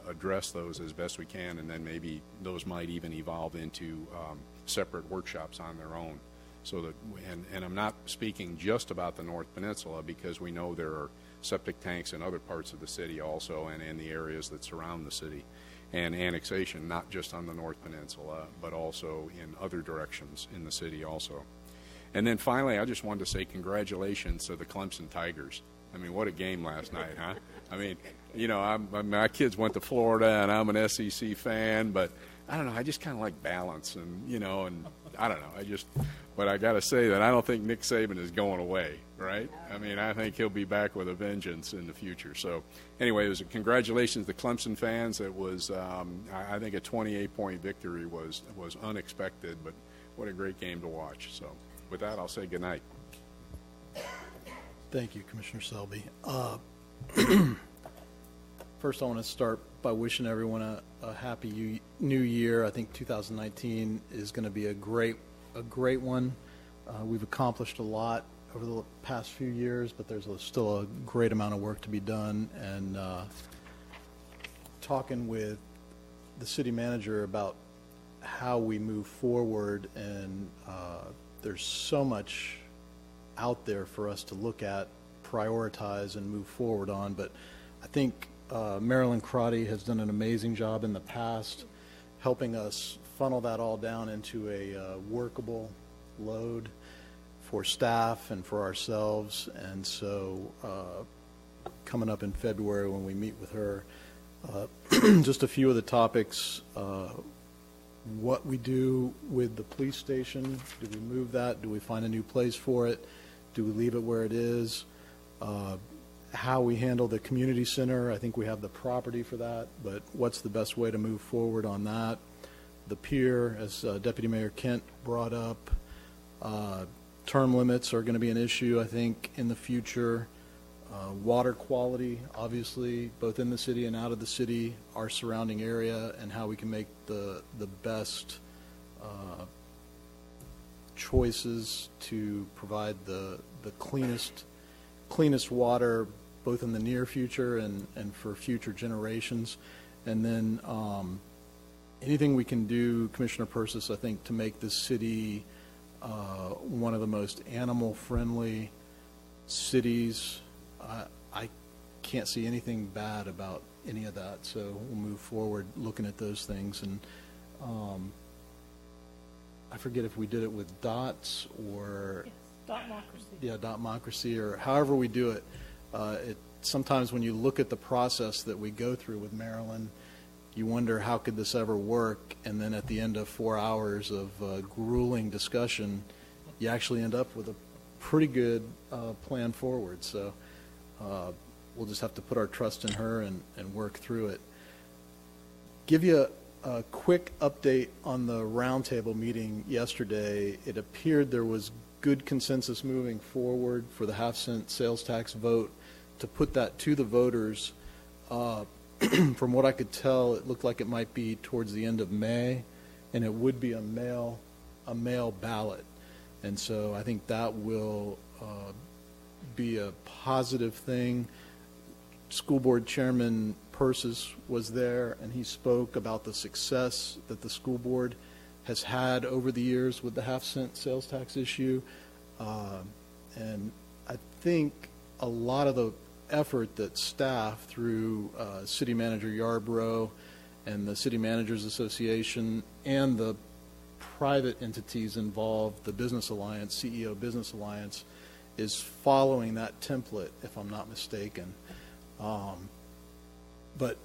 address those as best we can, and then maybe those might even evolve into separate workshops on their own. So that, and I'm not speaking just about the North Peninsula, because we know there are septic tanks in other parts of the city also, and in the areas that surround the city. And annexation, not just on the North Peninsula, but also in other directions in the city also. And then finally, I just wanted to say congratulations to the Clemson Tigers. I mean, what a game last night, huh? I mean, my kids went to Florida, and I'm an SEC fan, but I don't know, I just kind of like balance, and and I don't know, but I got to say that I don't think Nick Saban is going away, right? I mean, I think he'll be back with a vengeance in the future. So anyway, it was congratulations to the Clemson fans. It was, I think a 28-point victory was unexpected, but what a great game to watch. So with that, I'll say good night. Thank you, Commissioner Selby. First, I want to start by wishing everyone a happy new year. I think 2019 is going to be a great one. We've accomplished a lot over the past few years, but there's still a great amount of work to be done. And talking with the city manager about how we move forward, and there's so much out there for us to look at, prioritize, and move forward on. But I think Marilyn Crotty has done an amazing job in the past helping us funnel that all down into a workable load for staff and for ourselves. And so coming up in February when we meet with her, just a few of the topics, what we do with the police station. Do we move that? Do we find a new place for it? Do we leave it where it is? How we handle the community center. I think we have the property for that, but what's the best way to move forward on that? The pier, as Deputy Mayor Kent brought up, term limits are going to be an issue, I think, in the future. Water quality, obviously, both in the city and out of the city, our surrounding area, and how we can make the best choices to provide the cleanest water, both in the near future and for future generations. And then anything we can do, Commissioner Persis, I think, to make this city one of the most animal-friendly cities. I can't see anything bad about any of that, so we'll move forward looking at those things. And I forget if we did it with dots or dotmocracy, or however we do it. Sometimes when you look at the process that we go through with Maryland, you wonder how could this ever work, and then at the end of 4 hours of grueling discussion, you actually end up with a pretty good plan forward. So we'll just have to put our trust in her and work through it. Give you a quick update on the roundtable meeting yesterday. It appeared there was good consensus moving forward for the half-cent sales tax vote to put that to the voters. From what I could tell, it looked like it might be towards the end of May, and it would be a mail ballot. And so I think that will be a positive thing. School Board Chairman Persis was there, and he spoke about the success that the school board has had over the years with the half-cent sales tax issue. And I think a lot of the effort that staff through City Manager Yarbrough and the City Managers Association and the private entities involved, the Business Alliance, CEO Business Alliance, is following that template, if I'm not mistaken. But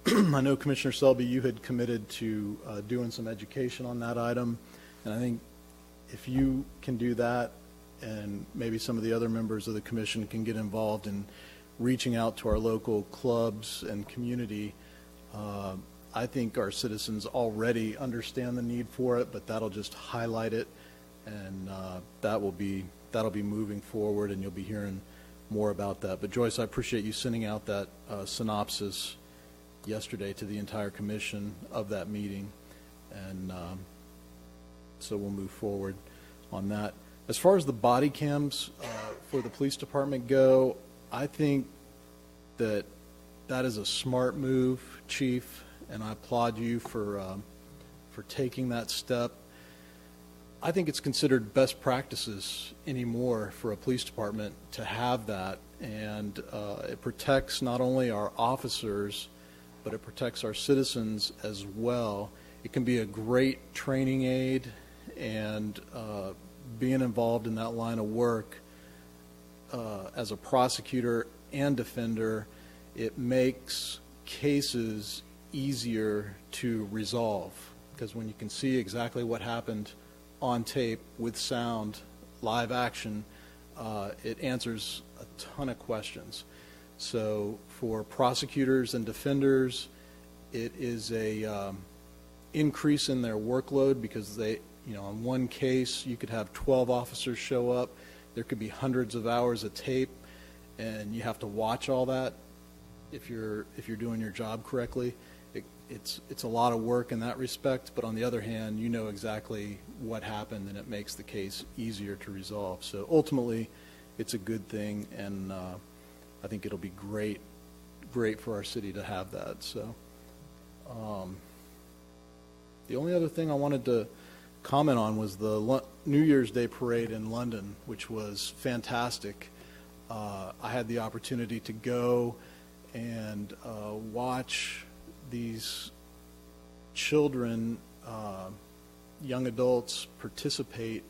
I know, Commissioner Selby, you had committed to doing some education on that item, and I think if you can do that, and maybe some of the other members of the commission can get involved in reaching out to our local clubs and community, I think our citizens already understand the need for it, but that'll just highlight it, and that'll be moving forward, and you'll be hearing more about that. But Joyce, I appreciate you sending out that synopsis yesterday to the entire commission of that meeting, and so we'll move forward on that. As far as the body cams for the police department go, I think that is a smart move, Chief, and I applaud you for taking that step. I think it's considered best practices anymore for a police department to have that, and it protects not only our officers, but it protects our citizens as well. It can be a great training aid, and being involved in that line of work as a prosecutor and defender, it makes cases easier to resolve, because when you can see exactly what happened on tape with sound, live action, it answers a ton of questions. So for prosecutors and defenders, it is a increase in their workload, because they, on one case you could have 12 officers show up. There could be hundreds of hours of tape, and you have to watch all that if you're doing your job correctly. It's a lot of work in that respect, but on the other hand, you know exactly what happened, and it makes the case easier to resolve. So ultimately, it's a good thing, and I think it'll be great for our city to have that. So the only other thing I wanted to comment on was the New Year's Day parade in London, which was fantastic. I had the opportunity to go and watch these children, young adults, participate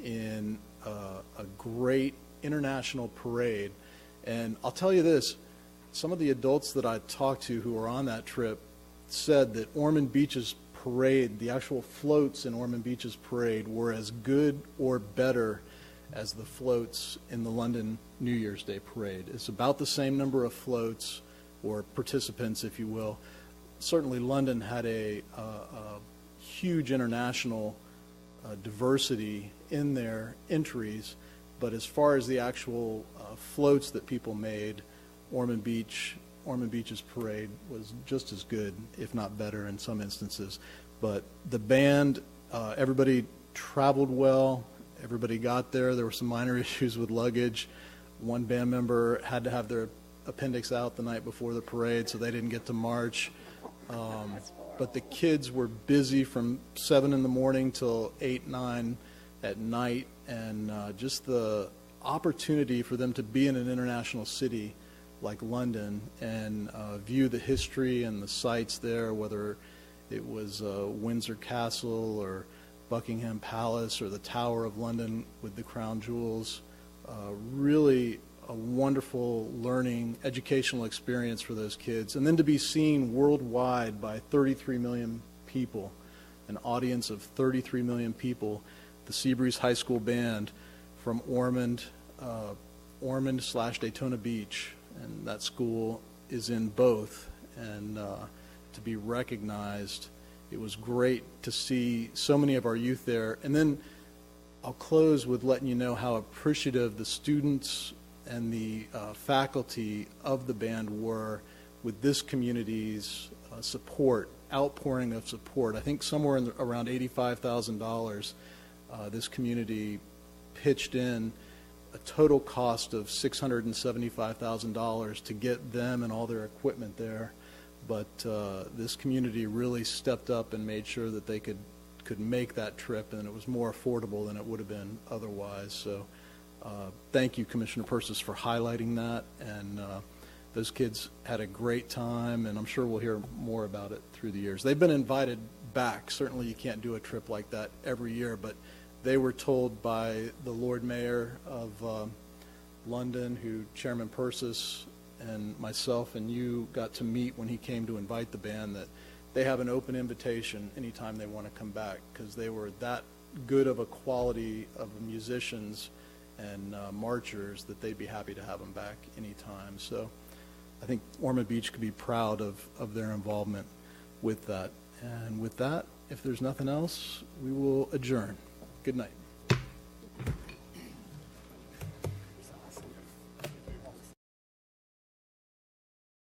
in a great international parade. And I'll tell you this, some of the adults that I talked to who were on that trip said that Ormond Beach's parade, the actual floats in Ormond Beach's parade, were as good or better as the floats in the London New Year's Day parade. It's about the same number of floats, or participants, if you will. Certainly London had a huge international diversity in their entries, but as far as the actual floats that people made, Ormond Beach's parade was just as good, if not better in some instances. But the band, everybody traveled well. Everybody got there. There were some minor issues with luggage. One band member had to have their appendix out the night before the parade, so they didn't get to march. But the kids were busy from 7 in the morning till 8, 9 at night, and just the opportunity for them to be in an international city like London and view the history and the sights there, whether it was Windsor Castle or Buckingham Palace or the Tower of London with the crown jewels. Really a wonderful learning, educational experience for those kids. And then to be seen worldwide by 33 million people, an audience of 33 million people, the Seabreeze High School Band from Ormond/Daytona Beach, and that school is in both, and to be recognized, it was great to see so many of our youth there. And then I'll close with letting you know how appreciative the students and the faculty of the band were with this community's support, outpouring of support. I think somewhere around $85,000 this community pitched in, a total cost of $675,000 to get them and all their equipment there. But this community really stepped up and made sure that they could make that trip, and it was more affordable than it would have been otherwise. So thank you, Commissioner Persis, for highlighting that. And those kids had a great time, and I'm sure we'll hear more about it through the years. They've been invited back. Certainly you can't do a trip like that every year, but they were told by the Lord Mayor of London, who Chairman Persis and myself and you got to meet when he came to invite the band, that they have an open invitation anytime they want to come back, because they were that good of a quality of musicians and marchers that they'd be happy to have them back anytime. So I think Ormond Beach could be proud of their involvement with that. And with that, if there's nothing else, we will adjourn. Good night.